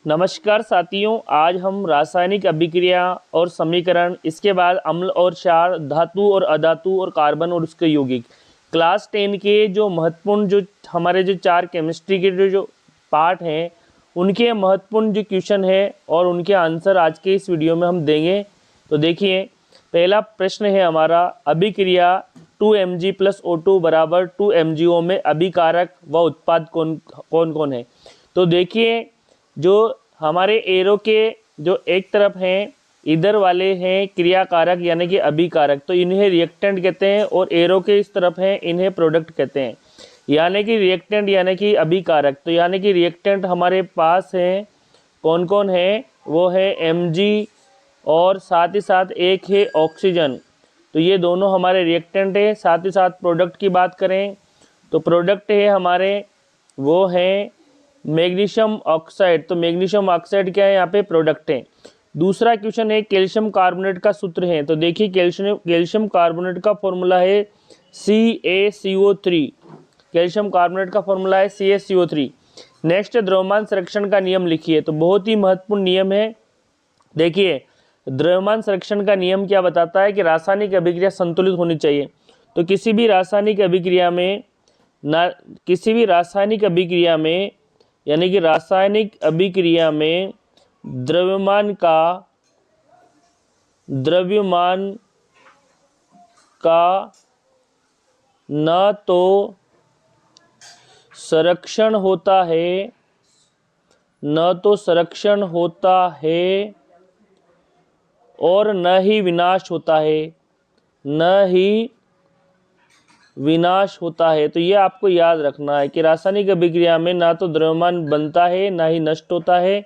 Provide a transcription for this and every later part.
नमस्कार साथियों, आज हम रासायनिक अभिक्रिया और समीकरण, इसके बाद अम्ल और क्षार, धातु और अधातु और कार्बन और उसके यौगिक, क्लास 10 के जो महत्वपूर्ण जो हमारे जो 4 केमिस्ट्री के जो पार्ट हैं उनके महत्वपूर्ण जो क्वेश्चन है और उनके आंसर आज के इस वीडियो में हम देंगे। तो देखिए, पहला प्रश्न है हमारा, अभिक्रिया 2Mg + O2 = 2 MgO में अभिकारक व उत्पाद कौन कौन है। तो देखिए, जो हमारे एरो के जो एक तरफ हैं, इधर वाले हैं क्रियाकारक यानी कि अभिकारक, तो इन्हें रिएक्टेंट कहते हैं, और एरो के इस तरफ हैं, इन्हें प्रोडक्ट कहते हैं। यानी कि रिएक्टेंट यानी कि अभिकारक, तो यानी कि रिएक्टेंट हमारे पास हैं कौन कौन है, वो है Mg और साथ ही साथ एक है ऑक्सीजन। तो ये दोनों हमारे रिएक्टेंट है। साथ ही साथ प्रोडक्ट की बात करें तो प्रोडक्ट है हमारे, वो है मैग्नीशियम ऑक्साइड। तो मैग्नीशियम ऑक्साइड क्या है, यहाँ पे प्रोडक्ट है। दूसरा क्वेश्चन है कैल्शियम कार्बोनेट का सूत्र है। तो देखिए, कैल्शियम कार्बोनेट का फॉर्मूला है CaCO3। कैल्शियम कार्बोनेट का फॉर्मूला है CaCO3। नेक्स्ट, द्रव्यमान संरक्षण का नियम लिखिए। तो बहुत ही महत्वपूर्ण नियम है। देखिए, द्रव्यमान संरक्षण का नियम क्या बताता है कि रासायनिक अभिक्रिया संतुलित होनी चाहिए। तो किसी भी रासायनिक अभिक्रिया में यानी कि रासायनिक अभिक्रिया में द्रव्यमान का न तो संरक्षण होता है और न ही विनाश होता है। तो ये आपको याद रखना है कि रासायनिक अभिक्रिया में ना तो द्रव्यमान बनता है ना ही नष्ट होता है,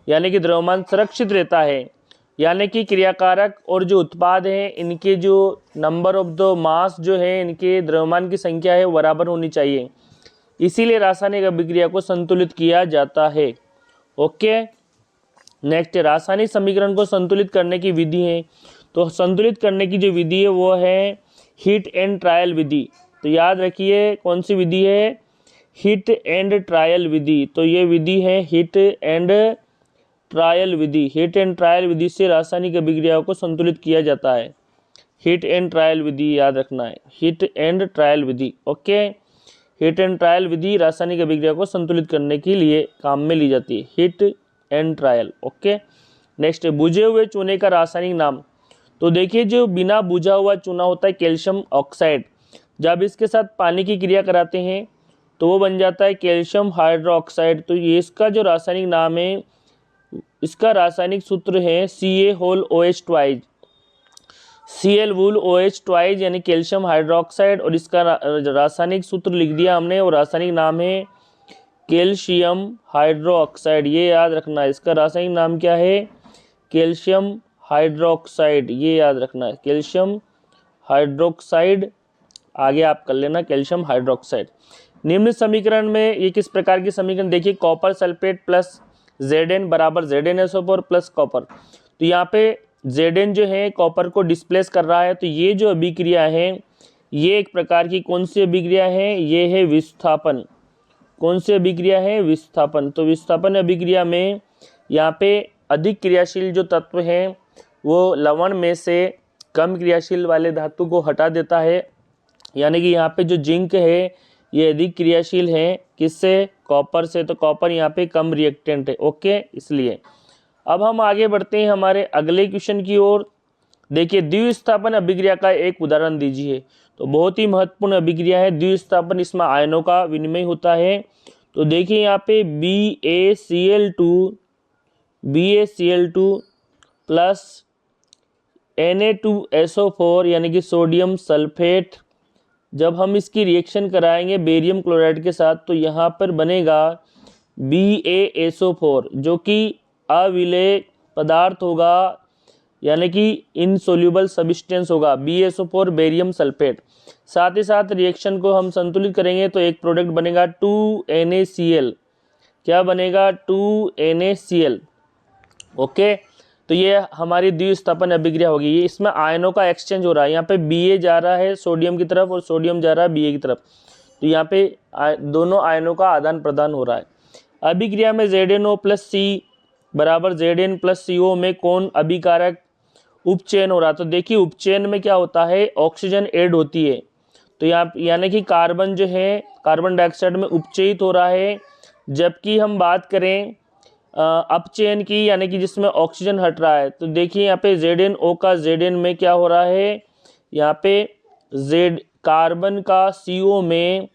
यानी कि द्रव्यमान सुरक्षित रहता है। यानी कि क्रियाकारक और जो उत्पाद हैं, इनके जो नंबर ऑफ द मास जो है, इनके द्रव्यमान की संख्या है बराबर होनी चाहिए, इसीलिए रासायनिक अभिक्रिया को संतुलित किया जाता है। ओके, नेक्स्ट, रासायनिक समीकरण को संतुलित करने की विधि है। तो संतुलित करने की जो विधि है वो है हीट एंड ट्रायल विधि। तो याद रखिए, कौन सी विधि है, हीट एंड ट्रायल विधि। तो ये विधि है हीट एंड ट्रायल विधि। हीट एंड ट्रायल विधि से रासायनिक अभिक्रियाओं को संतुलित किया जाता है। हीट एंड ट्रायल विधि याद रखना है, हीट एंड ट्रायल विधि। ओके, हीट एंड ट्रायल विधि रासायनिक अभिक्रिया को संतुलित करने के लिए काम में ली जाती है, hit and trial. Okay, next, बुझे हुए चूने का रासायनिक नाम। तो देखिए, जो बिना बुझा हुआ चूना होता है कैल्शियम ऑक्साइड, जब इसके साथ पानी की क्रिया कराते हैं तो वो बन जाता है कैल्शियम हाइड्रोक्साइड। तो ये इसका जो रासायनिक नाम है, इसका रासायनिक सूत्र है CaOH2। ClOH2 यानी कैल्शियम हाइड्रोक्साइड, और इसका रासायनिक सूत्र लिख दिया हमने, और रासायनिक नाम है कैल्शियम हाइड्रोक्साइड। ये याद रखना है, इसका रासायनिक नाम क्या है, कैल्शियम हाइड्रोक्साइड। ये याद रखना है, कैल्शियम हाइड्रोक्साइड। आगे आप कर लेना कैल्शियम हाइड्रोक्साइड। निम्न समीकरण में ये किस प्रकार की समीकरण, देखिए, copper sulphate plus Zn = ZnSO4 plus copper. तो यहाँ पे Zn जो है कॉपर को डिस्प्लेस कर रहा है। तो ये जो अभिक्रिया है, ये एक प्रकार की कौन सी अभिक्रिया है, ये है विस्थापन। कौन सी अभिक्रिया है, विस्थापन। तो विस्थापन अभिक्रिया में यहाँ पे अधिक क्रियाशील जो तत्व हैं वो लवण में से कम क्रियाशील वाले धातु को हटा देता है। यानी कि यहाँ पे जो जिंक है ये अधिक क्रियाशील है, किससे, कॉपर से। तो कॉपर यहाँ पे कम रिएक्टेंट है। ओके, इसलिए अब हम आगे बढ़ते हैं हमारे अगले क्वेश्चन की ओर। देखिए, द्विस्थापन अभिक्रिया का एक उदाहरण दीजिए। तो बहुत ही महत्वपूर्ण अभिक्रिया है द्विस्थापन, इसमें आयनों का विनिमय होता है। तो देखिए, यहाँ पे BaCl2 प्लस Na2SO4 यानी कि सोडियम सल्फेट, जब हम इसकी रिएक्शन कराएंगे बेरियम क्लोराइड के साथ, तो यहाँ पर बनेगा BaSO4, जो कि अविलेय पदार्थ होगा, यानी कि इनसोल्यूबल सब्सटेंस होगा, BaSO4 बेरियम सल्फेट। साथ ही साथ रिएक्शन को हम संतुलित करेंगे तो एक प्रोडक्ट बनेगा 2NaCl। क्या बनेगा, 2NaCl। ओके, तो ये हमारी द्विस्थापन अभिक्रिया होगी। ये इसमें आयनों का एक्सचेंज हो रहा है। यहाँ पे Ba जा रहा है सोडियम की तरफ और सोडियम जा रहा है Ba की तरफ। तो यहाँ पे दोनों आयनों का आदान प्रदान हो रहा है। अभिक्रिया में ZnO प्लस C बराबर Zn प्लस CO में कौन अभिकारक उपचयन हो रहा। तो देखिए उपचयन में क्या होता है, ऑक्सीजन ऐड होती है, तो यहाँ यानी कि कार्बन जो है कार्बन डाइऑक्साइड में उपचयित हो रहा है। जबकि हम बात करें अपचयन की, यानी कि जिसमें ऑक्सीजन हट रहा है, तो देखिए यहाँ पे ZnO का Zn में क्या हो रहा है, यहाँ पे Z कार्बन का CO में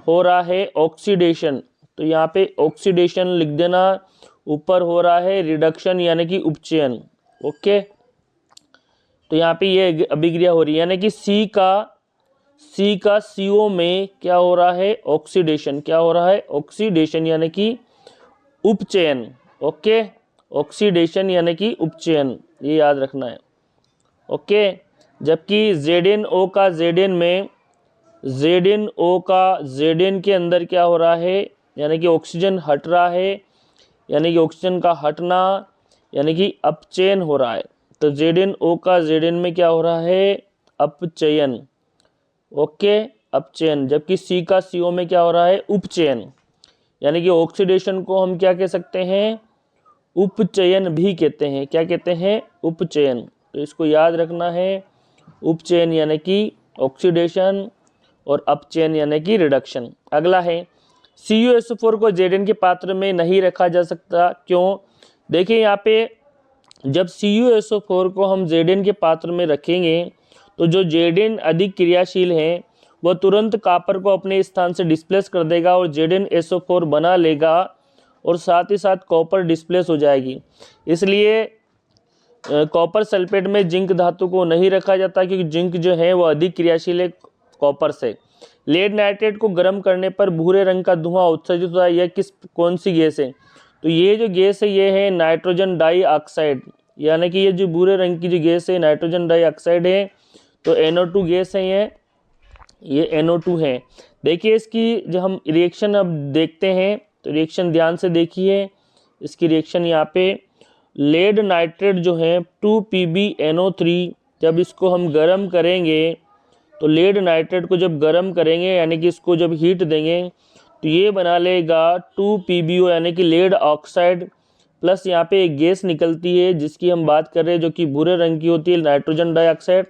हो रहा है ऑक्सीडेशन, तो यहाँ पे ऑक्सीडेशन लिख देना, ऊपर हो रहा है रिडक्शन यानी कि उपचयन। ओके, तो यहाँ पे ये अभिक्रिया हो रही है, यानी कि C का CO में क्या हो रहा है, ऑक्सीडेशन, क्या हो रहा है, ऑक्सीडेशन यानी कि उपचयन। ओके, ऑक्सीडेशन यानी कि उपचयन, ये याद रखना है। ओके, जबकि ZnO का Zn में ZnO का Zn के अंदर क्या हो रहा है, यानी कि ऑक्सीजन हट रहा है, यानी कि ऑक्सीजन का हटना यानी कि अपचयन हो रहा है। तो ZnO का Zn में क्या हो रहा है, अपचयन। ओके, अपचयन। जबकि C का CO में क्या हो रहा है, उपचयन, यानी कि ऑक्सीडेशन को हम क्या कह सकते हैं, उपचयन भी कहते हैं। क्या कहते हैं, उपचयन। तो इसको याद रखना है, उपचयन यानी कि ऑक्सीडेशन और अपचयन यानी कि रिडक्शन। अगला है CuSO4 को Zn के पात्र में नहीं रखा जा सकता, क्यों। देखिए यहाँ पे जब CuSO4 को हम Zn के पात्र में रखेंगे तो जो Zn अधिक क्रियाशील है वह तुरंत कॉपर को अपने स्थान से डिस्प्लेस कर देगा और ZnSO4 बना लेगा, और साथ ही साथ कॉपर डिस्प्लेस हो जाएगी। इसलिए कॉपर सल्फेट में जिंक धातु को नहीं रखा जाता, क्योंकि जिंक जो है वो अधिक क्रियाशील है कॉपर से। लेड नाइट्रेट को गर्म करने पर भूरे रंग का धुआं उत्सर्जित होता है, यह कौन सी गैस है। तो ये जो गैस है ये है नाइट्रोजन डाइऑक्साइड, यानी कि ये जो भूरे रंग की जो गैस है नाइट्रोजन डाइऑक्साइड है। तो NO2 गैस है, ये NO2 है। देखिए इसकी जो हम रिएक्शन अब देखते हैं, तो रिएक्शन ध्यान से देखिए, इसकी रिएक्शन यहाँ पे लेड नाइट्रेट जो है 2PbNO3, जब इसको हम गर्म करेंगे, तो लेड नाइट्रेट को जब गर्म करेंगे यानी कि इसको जब हीट देंगे तो ये बना लेगा 2PbO यानी कि लेड ऑक्साइड, प्लस यहाँ पे एक गैस निकलती है जिसकी हम बात कर रहे हैं जो कि भूरे रंग की होती है, नाइट्रोजन डाइऑक्साइड।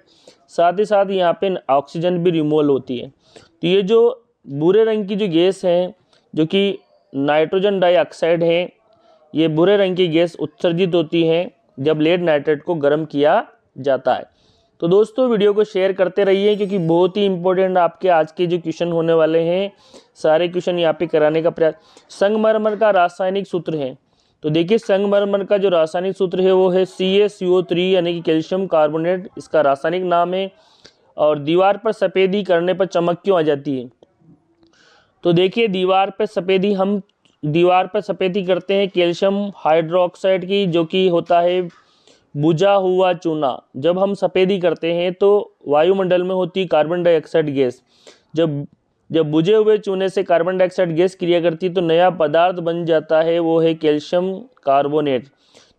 साथ ही साथ यहाँ पे ऑक्सीजन भी रिमूवल होती है। तो ये जो भूरे रंग की जो गैस है जो कि नाइट्रोजन डाइऑक्साइड है, ये भूरे रंग की गैस उत्सर्जित होती है जब लेड नाइट्रेट को गर्म किया जाता है। तो दोस्तों वीडियो को शेयर करते रहिए, क्योंकि बहुत ही इंपॉर्टेंट आपके आज के जो क्वेश्चन होने वाले हैं सारे क्वेश्चन यहाँ पे कराने का प्रयास। संगमरमर का रासायनिक सूत्र है, तो देखिए संगमरमर का जो रासायनिक सूत्र है वो है CaCO3 यानी कि कैल्शियम कार्बोनेट, इसका रासायनिक नाम है। और दीवार पर सफ़ेदी करने पर चमक क्यों आ जाती है। तो देखिए दीवार पर सफ़ेदी करते हैं कैल्शियम हाइड्रोक्साइड की, जो कि होता है बुझा हुआ चूना। जब हम सफ़ेदी करते हैं तो वायुमंडल में होती कार्बन डाइऑक्साइड गैस, जब बुझे हुए चूने से कार्बन डाइऑक्साइड गैस क्रिया करती है तो नया पदार्थ बन जाता है, वो है कैल्शियम कार्बोनेट।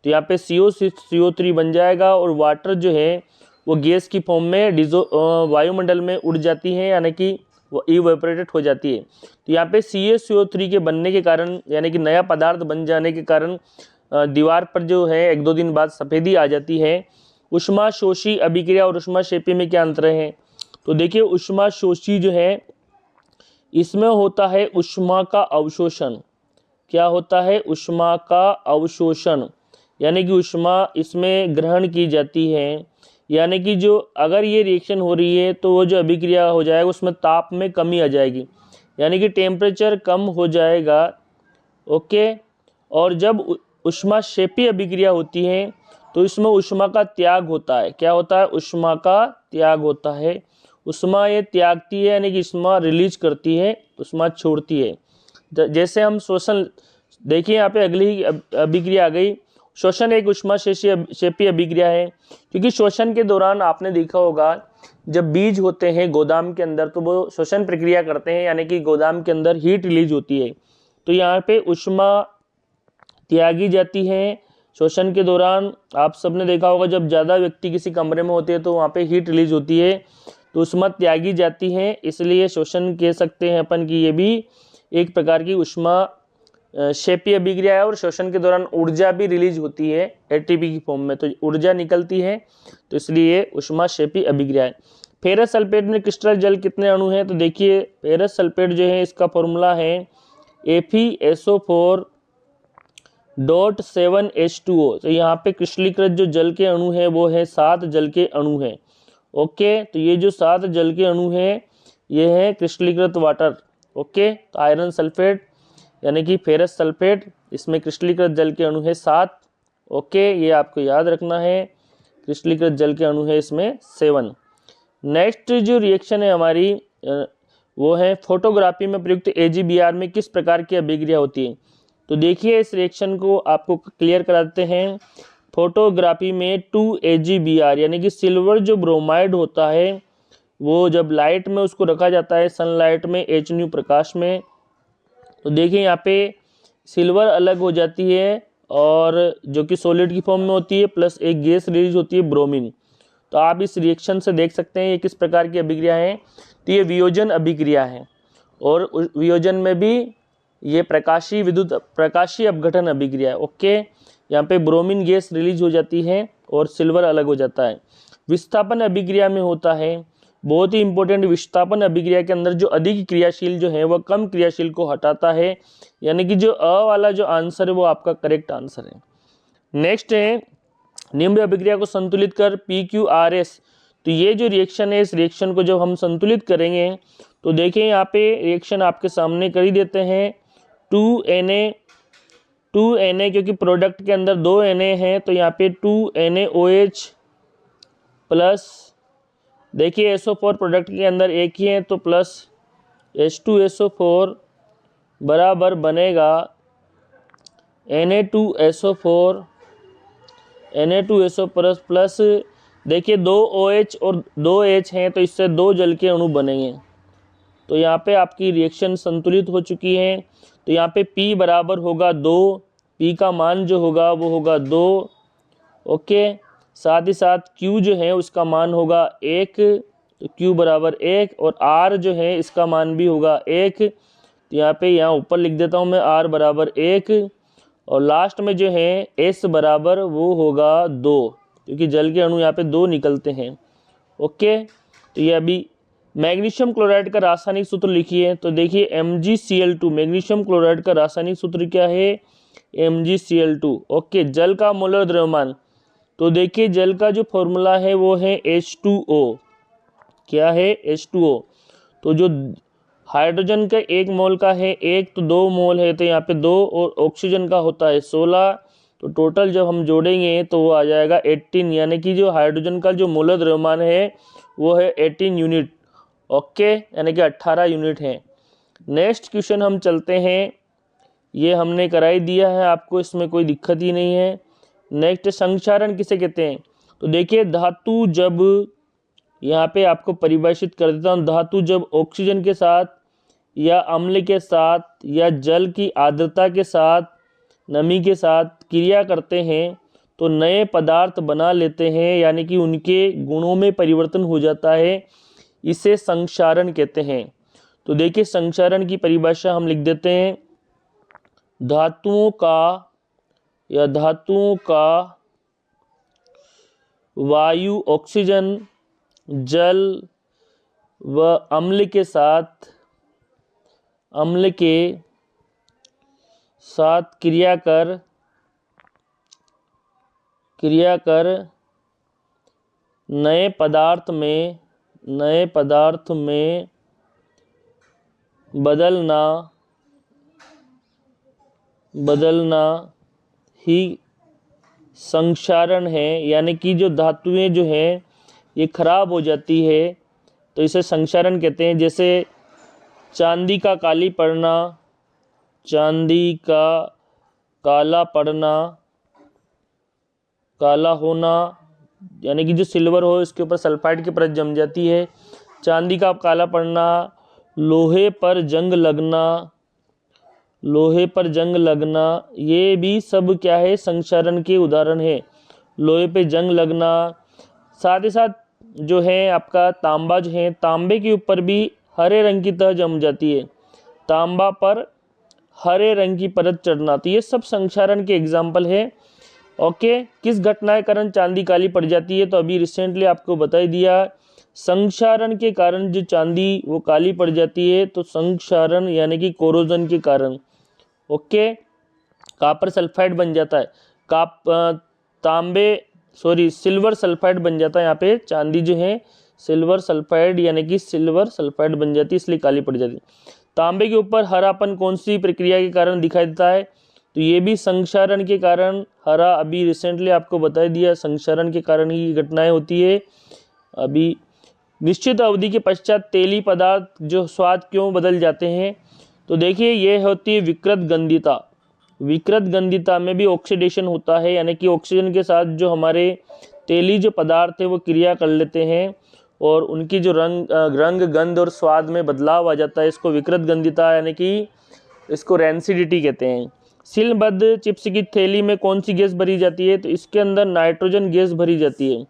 तो यहाँ पे CO3 बन जाएगा, और वाटर जो है वो गैस की फॉर्म में वायुमंडल में उड़ जाती है, यानी कि वो इवेपोरेटेड हो जाती है। तो यहाँ पे CaCO3 के बनने के कारण यानी कि नया पदार्थ बन जाने के कारण दीवार पर जो है 1-2 दिन बाद सफ़ेदी आ जाती है। ऊष्माशोषी अभिक्रिया और ऊष्माक्षेपी में क्या अंतर है। तो देखिए ऊष्माशोषी जो है इसमें होता है ऊष्मा का अवशोषण। क्या होता है, ऊष्मा का अवशोषण, यानी कि ऊष्मा इसमें ग्रहण की जाती है, यानी कि जो अगर ये रिएक्शन हो रही है तो वो जो अभिक्रिया हो जाएगा उसमें ताप में कमी आ जाएगी, यानी कि टेम्परेचर कम हो जाएगा। ओके, और जब ऊष्माक्षेपी अभिक्रिया होती है तो इसमें ऊष्मा का त्याग होता है। क्या होता है, ऊष्मा का त्याग होता है। ऊष्मा ये त्यागती है यानी कि ऊष्मा रिलीज करती है, ऊष्मा छोड़ती है। जैसे हम शोषण, देखिए यहाँ पे अगली ही अभिक्रिया आ गई, शोषण एक ऊष्माक्षेपी अभिक्रिया है। क्योंकि शोषण के दौरान आपने देखा होगा जब बीज होते हैं गोदाम के अंदर तो वो शोषण प्रक्रिया करते हैं, यानी कि गोदाम के अंदर हीट रिलीज होती है। तो यहाँ पे ऊष्मा त्यागी जाती है शोषण के दौरान। आप सबने देखा होगा जब ज़्यादा व्यक्ति किसी कमरे में होते हैं तो वहाँ पे हीट रिलीज होती है, तो ऊष्मा त्यागी जाती है, इसलिए शोषण कह सकते हैं अपन कि ये भी एक प्रकार की ऊष्मा क्षेपीय अभिक्रिया है और श्वसन के दौरान ऊर्जा भी रिलीज होती है एटीपी की फॉर्म में, तो ऊर्जा निकलती है, तो इसलिए ऊष्मा क्षेपी अभिक्रिया है। फेरस सल्फेट में क्रिस्टल जल कितने अणु हैं? तो देखिए फेरस सल्फेट जो है इसका फॉर्मूला है Fe7H2O। तो यहाँ पे क्रिस्टलीकृत जो जल के अणु है वो है 7 जल के अणु हैं। ओके, तो ये जो 7 जल के अणु हैं ये है क्रिस्टलीकृत वाटर। ओके, तो आयरन सल्फेट यानी कि फेरस सल्फेट, इसमें क्रिस्टलीकृत जल के अणु है 7। ओके, ये आपको याद रखना है, क्रिस्टलीकृत जल के अणु है इसमें 7। नेक्स्ट जो रिएक्शन है हमारी वो है फोटोग्राफी में प्रयुक्त AgBr में किस प्रकार की अभिक्रिया होती है? तो देखिए इस रिएक्शन को आपको क्लियर करा देते हैं। फोटोग्राफी में 2AgBr यानी कि सिल्वर जो ब्रोमाइड होता है वो जब लाइट में उसको रखा जाता है, सनलाइट में HNU प्रकाश में, तो देखिए यहाँ पे सिल्वर अलग हो जाती है और जो कि सॉलिड की फॉर्म में होती है, प्लस एक गैस रिलीज होती है ब्रोमीन। तो आप इस रिएक्शन से देख सकते हैं ये किस प्रकार की अभिक्रिया है। तो ये वियोजन अभिक्रिया है और वियोजन में भी ये प्रकाशीय अपघटन अभिक्रिया है। ओके, यहाँ पे ब्रोमीन गैस रिलीज हो जाती है और सिल्वर अलग हो जाता है। विस्थापन अभिक्रिया में होता है, बहुत ही इंपॉर्टेंट, विस्थापन अभिक्रिया के अंदर जो अधिक क्रियाशील जो है वह कम क्रियाशील को हटाता है, यानी कि जो अ वाला जो आंसर है वो आपका करेक्ट आंसर है। नेक्स्ट है निम्न अभिक्रिया को संतुलित कर PQRS। तो ये जो रिएक्शन है इस रिएक्शन को जब हम संतुलित करेंगे तो देखिए यहाँ पे रिएक्शन आपके सामने कर ही देते हैं। 2Na क्योंकि प्रोडक्ट के अंदर 2 Na है तो यहाँ पे 2NaOH प्लस, देखिए SO4 प्रोडक्ट के अंदर एक ही है तो प्लस H2SO4 बराबर बनेगा Na2SO4 प्लस देखिए 2 OH और 2 H हैं तो इससे 2 जल के अणु बनेंगे। तो यहाँ पे आपकी रिएक्शन संतुलित हो चुकी है। तो यहाँ पे P बराबर होगा 2, P का मान जो होगा वो होगा 2। ओके, साथ ही साथ Q जो है उसका मान होगा 1, तो Q बराबर 1, और R जो है इसका मान भी होगा 1। तो यहाँ ऊपर लिख देता हूँ मैं R बराबर 1, और लास्ट में जो है S बराबर वो होगा 2, क्योंकि जल के अणु यहाँ पे 2 निकलते हैं। ओके, तो ये अभी मैग्नीशियम क्लोराइड का रासायनिक सूत्र लिखिए। तो देखिए MgCl2, मैग्नीशियम क्लोराइड का रासायनिक सूत्र क्या है? MgCl2। ओके, जल का मोलर द्रव्यमान, तो देखिए जल का जो फॉर्मूला है वो है H2O। क्या है? H2O। तो जो हाइड्रोजन का 1 मोल का है 1, तो 2 मोल है तो यहाँ पे 2, और ऑक्सीजन का होता है 16, तो टोटल जब हम जोड़ेंगे तो वो आ जाएगा 18, यानी कि जो हाइड्रोजन का जो मोलर द्रव्यमान है वो है 18 यूनिट। ओके, यानी कि 18 यूनिट है। नेक्स्ट क्वेश्चन हम चलते हैं, ये हमने कराई दिया है आपको, इसमें कोई दिक्कत ही नहीं है। नेक्स्ट संक्षारण किसे कहते हैं? तो देखिए धातु जब, यहाँ पे आपको परिभाषित कर देता हूँ, धातु जब ऑक्सीजन के साथ या अम्ल के साथ या जल की आर्द्रता के साथ, नमी के साथ क्रिया करते हैं तो नए पदार्थ बना लेते हैं, यानी कि उनके गुणों में परिवर्तन हो जाता है, इसे संक्षारण कहते हैं। तो देखिए संक्षारण की परिभाषा हम लिख देते हैं, धातुओं का वायु, ऑक्सीजन, जल व अम्ल के साथ क्रिया कर नए पदार्थ में बदलना ही संक्षारण है। यानी कि जो धातुएं जो हैं ये खराब हो जाती है तो इसे संक्षारण कहते हैं। जैसे चांदी का काली पड़ना, चांदी का काला पड़ना, काला होना, यानी कि जो सिल्वर हो इसके ऊपर सल्फाइड की परत जम जाती है। चांदी का काला पड़ना, लोहे पर जंग लगना, ये भी सब क्या है? संक्षारण के उदाहरण है। लोहे पे जंग लगना, साथ ही साथ जो है आपका तांबा जो है, तांबे के ऊपर भी हरे रंग की तह जम जाती है। तांबा पर हरे रंग की परत चढ़ना। तो ये सब संक्षारण के एग्जाम्पल है। ओके, किस घटना के कारण चांदी काली पड़ जाती है? तो अभी रिसेंटली आपको बता ही दिया, संक्षारण के कारण जो चांदी वो काली पड़ जाती है। तो संक्षारण यानी कि कोरोजन के कारण ओके कॉपर सल्फाइड बन जाता है, सिल्वर सल्फाइड बन जाता है। यहाँ पे चांदी जो है सिल्वर सल्फाइड यानी कि सिल्वर सल्फाइड बन जाती है, इसलिए काली पड़ जाती है। तांबे के ऊपर हरापन कौन सी प्रक्रिया के कारण दिखाई देता है? तो ये भी संक्षारण के कारण हरा, अभी रिसेंटली आपको बता दिया, संक्षारण के कारण ही घटनाएं होती है। अभी निश्चित अवधि के पश्चात तेली पदार्थ जो स्वाद क्यों बदल जाते हैं? तो देखिए ये होती है विकृत गंधिता। विकृत गंधिता में भी ऑक्सीडेशन होता है, यानी कि ऑक्सीजन के साथ जो हमारे तेली जो पदार्थ है वो क्रिया कर लेते हैं और उनकी जो रंग गंध और स्वाद में बदलाव आ जाता है। इसको विकृत गंधिता यानी कि इसको रैंसिडिटी कहते हैं। सीलबद्ध चिप्स की थैली में कौन सी गैस भरी जाती है? तो इसके अंदर नाइट्रोजन गैस भरी जाती है।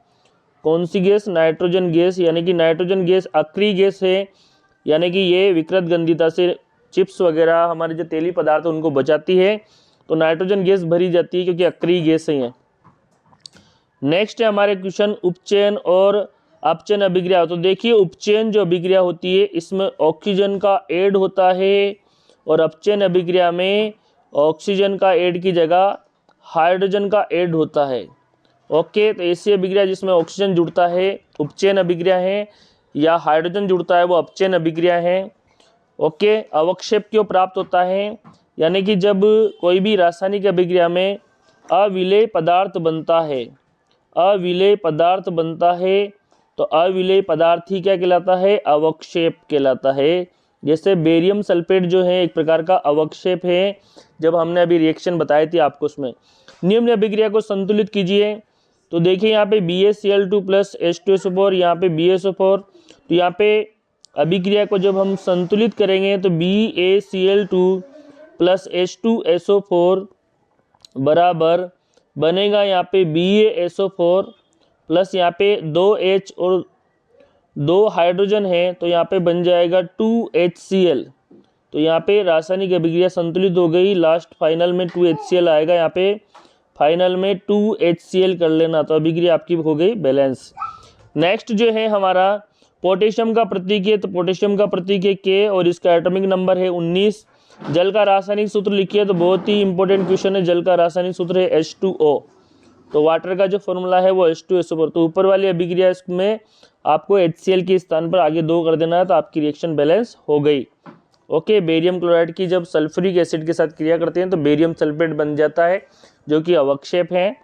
कौन सी गैस? नाइट्रोजन गैस, यानी कि नाइट्रोजन गैस अक्रिय गैस है, यानी कि ये विकृत गंधिता से चिप्स वगैरह हमारे जो तेली पदार्थ है उनको बचाती है। तो नाइट्रोजन गैस भरी जाती है क्योंकि अक्रिय गैस है। नेक्स्ट है हमारे क्वेश्चन उपचयन और अपचयन अभिक्रिया। तो देखिए उपचयन जो अभिक्रिया होती है इसमें ऑक्सीजन का ऐड होता है और अपचयन अभिक्रिया में ऑक्सीजन का ऐड की जगह हाइड्रोजन का ऐड होता है। ओके, तो ऐसी अभिक्रिया जिसमें ऑक्सीजन जुड़ता है उपचयन अभिक्रिया है, या हाइड्रोजन जुड़ता है वो अपचयन अभिक्रिया है। ओके, अवक्षेप क्यों प्राप्त होता है? यानी कि जब कोई भी रासायनिक अभिक्रिया में अविलेय पदार्थ बनता है, अविलेय पदार्थ बनता है, तो अविलेय पदार्थ ही क्या कहलाता है? अवक्षेप कहलाता है। जैसे बेरियम सल्फेट जो है एक प्रकार का अवक्षेप है, जब हमने अभी रिएक्शन बताई थी आपको उसमें। निम्न अभिक्रिया को संतुलित कीजिए। तो देखिए यहाँ पे BaCl2 प्लस H2SO4, यहाँ पे BaSO4। तो यहाँ पे अभिक्रिया को जब हम संतुलित करेंगे तो BaCl2 प्लस H2SO4 बराबर बनेगा यहाँ पे BaSO4 प्लस यहाँ पे 2H और 2 हाइड्रोजन है, तो यहाँ पे बन जाएगा 2HCl। तो यहाँ पे रासायनिक अभिक्रिया संतुलित हो गई। लास्ट फाइनल में 2HCl आएगा, यहाँ पे फाइनल में 2HCl कर लेना, तो अभिक्रिया आपकी हो गई बैलेंस। नेक्स्ट जो है हमारा पोटेशियम का प्रतीक है। तो पोटेशियम का प्रतीक है K और इसका एटॉमिक नंबर है 19। जल का रासायनिक सूत्र लिखिए, तो बहुत ही इंपॉर्टेंट क्वेश्चन है। जल का रासायनिक सूत्र है H2O। तो वाटर का जो फॉर्मूला है वो H2SO4। तो ऊपर वाली अभिक्रिया में आपको HCl के स्थान पर आगे 2 कर देना है, तो आपकी रिएक्शन बैलेंस हो गई। ओके, बेरियम क्लोराइड की जब सल्फ्यूरिक एसिड के साथ क्रिया करते हैं तो बेरियम सल्फेट बन जाता है जो कि अवक्षेप है।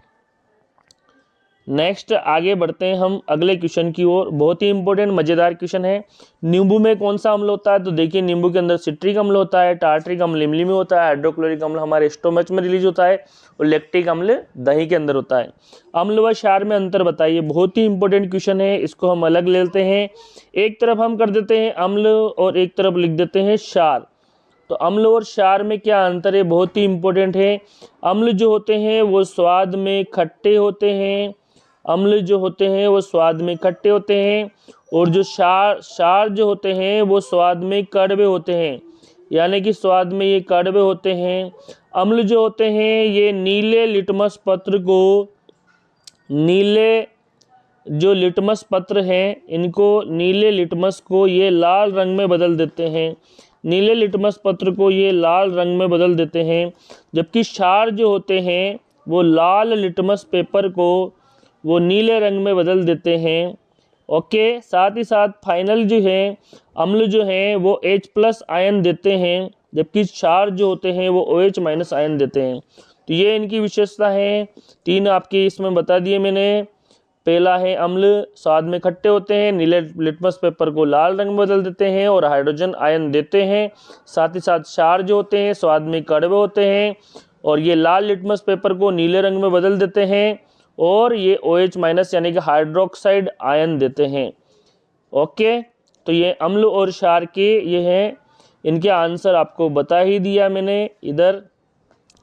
नेक्स्ट आगे बढ़ते हैं हम अगले क्वेश्चन की ओर। बहुत ही इंपॉर्टेंट मजेदार क्वेश्चन है। नींबू में कौन सा अम्ल होता है? तो देखिए नींबू के अंदर सिट्रिक अम्ल होता है, टार्ट्रिक अम्ल इमली में होता है, हाइड्रोक्लोरिक अम्ल हमारे स्टोमच में रिलीज होता है और लैक्टिक अम्ल दही के अंदर होता है। अम्ल व क्षार में अंतर बताइए। बहुत ही इंपॉर्टेंट क्वेश्चन है, इसको हम अलग ले लेते हैं। एक तरफ हम कर देते हैं अम्ल और एक तरफ लिख देते हैं क्षार। तो अम्ल और क्षार में क्या अंतर है? बहुत ही इंपॉर्टेंट है। अम्ल जो होते हैं वो स्वाद में खट्टे होते हैं, अम्ल जो होते हैं वो स्वाद में खट्टे होते हैं, और जो क्षार जो होते हैं वो स्वाद में कड़वे होते हैं, यानी कि स्वाद में ये कड़वे होते हैं। अम्ल जो होते हैं ये नीले लिटमस पत्र को, नीले जो लिटमस पत्र हैं इनको, नीले लिटमस को ये लाल रंग में बदल देते हैं, नीले लिटमस पत्र को ये लाल रंग में बदल देते हैं। जबकि क्षार जो होते हैं वो लाल लिटमस पेपर को वो नीले रंग में बदल देते हैं। ओके, साथ ही साथ फाइनल जो है अम्ल जो हैं वो H+ आयन देते हैं, जबकि क्षार जो होते हैं वो OH- आयन देते हैं। तो ये इनकी विशेषता है। 3 आपकी इसमें बता दिए मैंने। पहला है अम्ल स्वाद में खट्टे होते हैं, नीले लिटमस पेपर को लाल रंग में बदल देते हैं और हाइड्रोजन आयन देते हैं। साथ ही साथ क्षार जो होते हैं स्वाद में कड़वे होते हैं और ये लाल लिटमस पेपर को नीले रंग में बदल देते हैं, और ये OH- यानी कि हाइड्रोक्साइड आयन देते हैं। ओके, तो ये अम्ल और क्षार के ये हैं, इनके आंसर आपको बता ही दिया मैंने। इधर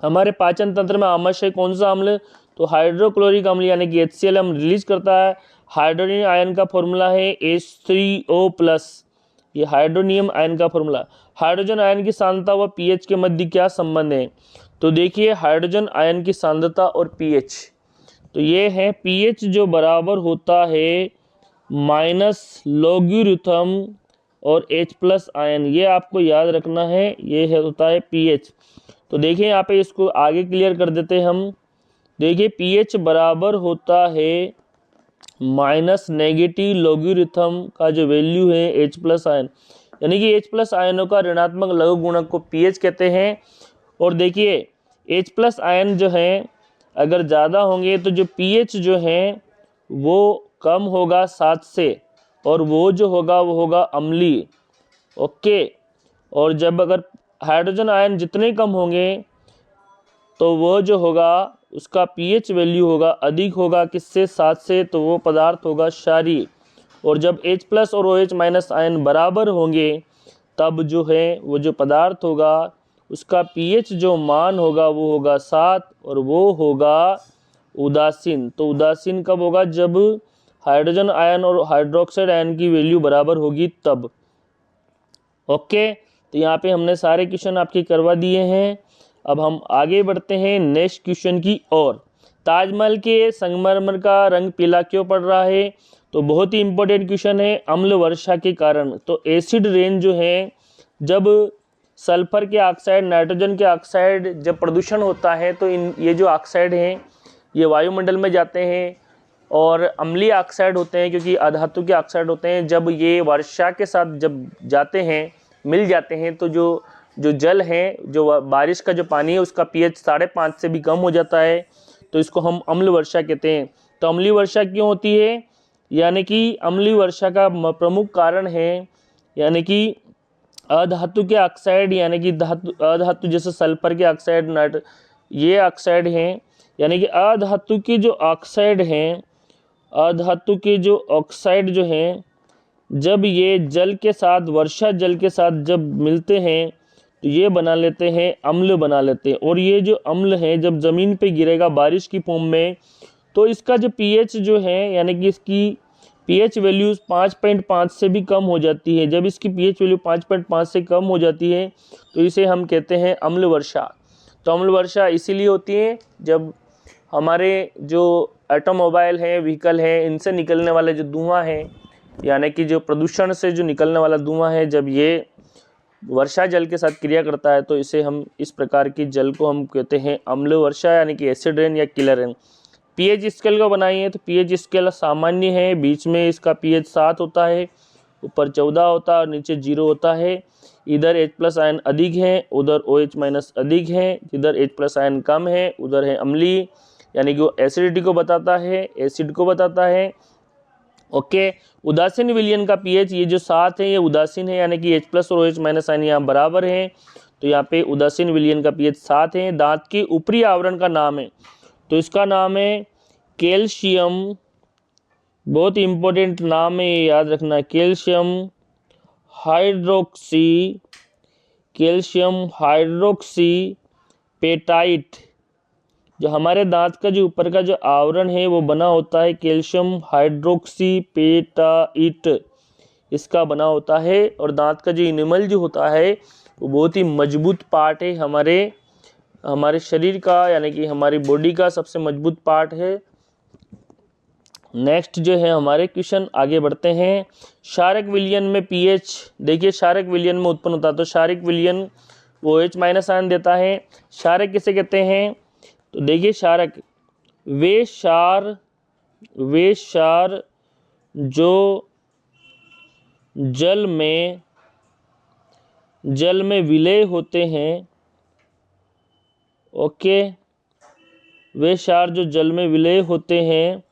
हमारे पाचन तंत्र में आवश्यक है कौन सा अम्ल? तो हाइड्रोक्लोरिक अम्ल यानी कि HCl हम रिलीज करता है। हाइड्रोनियम आयन का फॉर्मूला है H3O+, ये हाइड्रोनियम आयन का फॉर्मूला। हाइड्रोजन आयन की सांद्रता व पीएच के मध्य क्या संबंध है? तो देखिए हाइड्रोजन आयन की सांद्रता और पीएच, तो ये है पीएच जो बराबर होता है माइनस लॉगरिथम और H+ आयन, ये आपको याद रखना है, ये है होता है पीएच। तो देखिए यहाँ पे इसको आगे क्लियर कर देते हैं हम। देखिए पीएच बराबर होता है माइनस नेगेटिव लॉगरिथम का जो वैल्यू है H+ आयन, यानी कि H+ आयनों का ऋणात्मक लघु गुणक को पीएच कहते हैं। और देखिए H+ आयन जो है अगर ज़्यादा होंगे तो जो पीएच जो है वो कम होगा 7 से, और वो जो होगा वो होगा अम्लीय। ओके, और जब अगर हाइड्रोजन आयन जितने कम होंगे तो वो जो होगा उसका पीएच वैल्यू होगा अधिक होगा, किससे? 7 से, तो वो पदार्थ होगा क्षारीय। और जब H+ और OH- आयन बराबर होंगे तब जो है वो जो पदार्थ होगा उसका पीएच जो मान होगा वो होगा 7, और वो होगा उदासीन। तो उदासीन कब होगा? जब हाइड्रोजन आयन और हाइड्रोक्साइड आयन की वैल्यू बराबर होगी तब। ओके, तो यहाँ पे हमने सारे क्वेश्चन आपके करवा दिए हैं। अब हम आगे बढ़ते हैं नेक्स्ट क्वेश्चन की ओर। ताजमहल के संगमरमर का रंग पीला क्यों पड़ रहा है? तो बहुत ही इंपॉर्टेंट क्वेश्चन है। अम्ल वर्षा के कारण, तो एसिड रेन जो है, जब सल्फर के ऑक्साइड, नाइट्रोजन के ऑक्साइड जब प्रदूषण होता है तो ये जो ऑक्साइड हैं ये वायुमंडल में जाते हैं, और अम्लीय ऑक्साइड होते हैं क्योंकि अधातु के ऑक्साइड होते हैं। जब ये वर्षा के साथ जब जाते हैं, मिल जाते हैं, तो जो जल है, जो बारिश का जो पानी है उसका पीएच 5.5 से भी कम हो जाता है, तो इसको हम अम्ल वर्षा कहते हैं। तो अम्लीय वर्षा क्यों होती है? यानी कि अम्लीय वर्षा का प्रमुख कारण है, यानी कि अधातु के ऑक्साइड, यानी कि अधातु जैसे सल्फर के ऑक्साइड, ये ऑक्साइड हैं, यानी कि अधातु के जो ऑक्साइड हैं, अधातु के जो ऑक्साइड जो हैं, जब ये जल के साथ, वर्षा जल के साथ जब मिलते हैं तो ये बना लेते हैं, अम्ल बना लेते हैं। और ये जो अम्ल है जब ज़मीन पे गिरेगा बारिश की फॉर्म में, तो इसका जो पीएच जो है, यानी कि इसकी पीएच वैल्यूज़ 5.5 से भी कम हो जाती है। जब इसकी पीएच वैल्यू 5.5 से कम हो जाती है तो इसे हम कहते हैं अम्ल वर्षा। तो अम्ल वर्षा इसीलिए होती है जब हमारे जो ऑटोमोबाइल है, व्हीकल है, इनसे निकलने वाले जो धुआं है, यानी कि जो प्रदूषण से जो निकलने वाला धुआं है, जब ये वर्षा जल के साथ क्रिया करता है तो इसे हम, इस प्रकार की जल को हम कहते हैं अम्ल वर्षा, यानी कि एसिड रेन या किलर रेन। पीएच स्केल को बनाइए तो पीएच स्केल सामान्य है, बीच में इसका पीएच 7 होता है, ऊपर 14 होता है और नीचे 0 होता है। इधर H+ आयन अधिक है, उधर OH- अधिक है। इधर H+ आयन कम है, उधर है अम्लीय, यानी कि वो एसिडिटी को बताता है, एसिड को बताता है। ओके, उदासीन विलयन का पीएच ये जो 7 है ये उदासीन है, यानी कि H+ और OH- आयन यहाँ बराबर हैं, तो यहाँ पे उदासीन विलयन का पीएच 7 है। दांत के ऊपरी आवरण का नाम है, तो इसका नाम है कैल्शियम, बहुत इंपॉर्टेंट नाम है, ये याद रखना, calcium hydroxy, calcium hydroxy petite. जो हमारे दांत का जो ऊपर का जो आवरण है वो बना होता है कैल्शियम हाइड्रोक्सी पेटाइट, इसका बना होता है। और दांत का जो इनेमल जो होता है वो बहुत ही मजबूत पार्ट है हमारे शरीर का, यानी कि हमारी बॉडी का सबसे मजबूत पार्ट है। नेक्स्ट जो है हमारे क्वेश्चन, आगे बढ़ते हैं। क्षारक विलयन में पीएच, देखिए क्षारक विलयन में उत्पन्न होता है, तो क्षारक विलयन वो OH- आयन देता है। क्षारक किसे कहते हैं? तो देखिए क्षारक वे क्षार जो जल में विलय होते हैं। ओके, वे क्षार जो जल में विलय होते हैं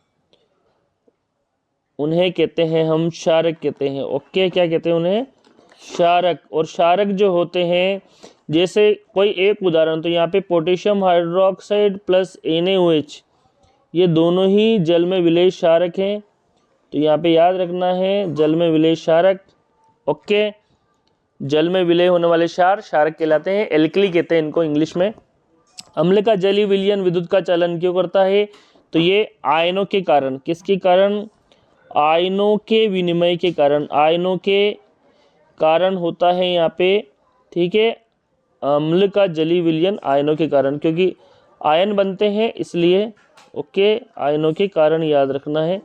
उन्हें कहते हैं हम क्षारक कहते हैं। ओके, क्या कहते हैं उन्हें? क्षारक। और क्षारक जो होते हैं, जैसे कोई एक उदाहरण, तो यहाँ पे पोटेशियम हाइड्रोक्साइड प्लस NaOH, ये दोनों ही जल में विलय क्षारक हैं, तो यहाँ पे याद रखना है जल में विलय क्षारक। ओके, जल में विलय होने वाले क्षार क्षारक कहलाते हैं, एल्कली कहते हैं इनको इंग्लिश में। अम्ल का जलीय विलयन विद्युत का चलन क्यों करता है? तो ये आयनों के कारण, किसके कारण? आयनों के विनिमय के कारण, आयनों के कारण होता है यहाँ पे ठीक है, अम्ल का जलीय विलयन आयनों के कारण, क्योंकि आयन बनते हैं इसलिए, ओके, आयनों के कारण याद रखना है,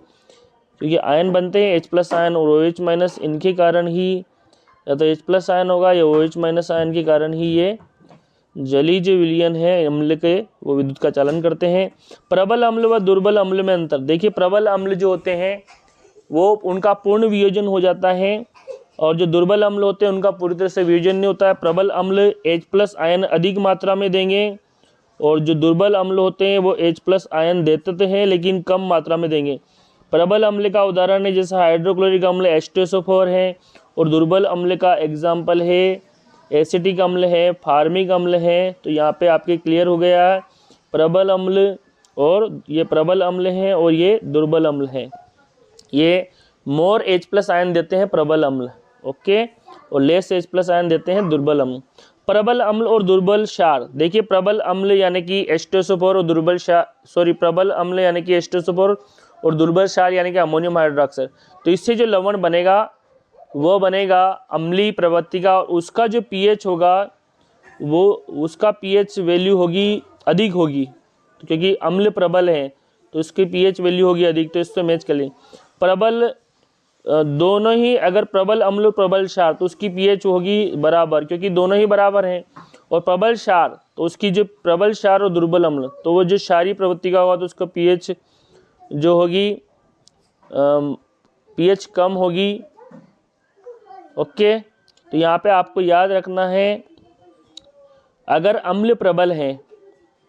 क्योंकि आयन बनते हैं H+ आयन और OH- इनके कारण ही, या तो H+ आयन होगा या OH- आयन के कारण ही ये जलीय जो विलयन है अम्ल के, वो विद्युत का चालन करते हैं। प्रबल अम्ल व दुर्बल अम्ल में अंतर। देखिए प्रबल अम्ल जो होते हैं वो उनका पूर्ण वियोजन हो जाता है, और जो दुर्बल अम्ल होते हैं उनका पूरी तरह से वियोजन नहीं होता है। प्रबल अम्ल H+ आयन अधिक मात्रा में देंगे, और जो दुर्बल अम्ल होते हैं वो H+ आयन देते तो हैं लेकिन कम मात्रा में देंगे। प्रबल अम्ल का उदाहरण है जैसे हाइड्रोक्लोरिक अम्ल H2SO4 है, और दुर्बल अम्ल का एग्जाम्पल है एसिटिक अम्ल है, फार्मिक अम्ल है। तो यहाँ पे आपके क्लियर हो गया है, प्रबल अम्ल, और ये प्रबल अम्ल है और ये दुर्बल अम्ल है। ये मोर H+ आयन देते हैं प्रबल अम्ल, ओके, और लेस H+ आयन देते हैं दुर्बल अम्ल। प्रबल अम्ल और दुर्बल क्षार। देखिए प्रबल अम्ल यानी कि H2SO4 और दुर्बल क्षार, सॉरी, प्रबल अम्ल यानी कि H2SO4 और दुर्बल क्षार यानी कि अमोनियम हाइड्रोक्साइड। तो इससे जो लवण बनेगा वो बनेगा अम्लीय प्रवृत्ति का, और उसका जो pH होगा वो, उसका pH वैल्यू होगी अधिक होगी, तो क्योंकि अम्ल प्रबल है तो उसकी pH वैल्यू होगी अधिक, तो इससे मैच कर लें। प्रबल दोनों ही, अगर प्रबल अम्ल और प्रबल क्षार तो उसकी pH होगी बराबर, क्योंकि दोनों ही बराबर हैं। और प्रबल क्षार तो उसकी जो प्रबल क्षार और दुर्बल अम्ल, तो वो जो क्षारीय प्रवृत्ति का होगा तो उसका pH जो होगी pH कम होगी, ओके। तो यहाँ पे आपको याद रखना है, अगर अम्ल प्रबल है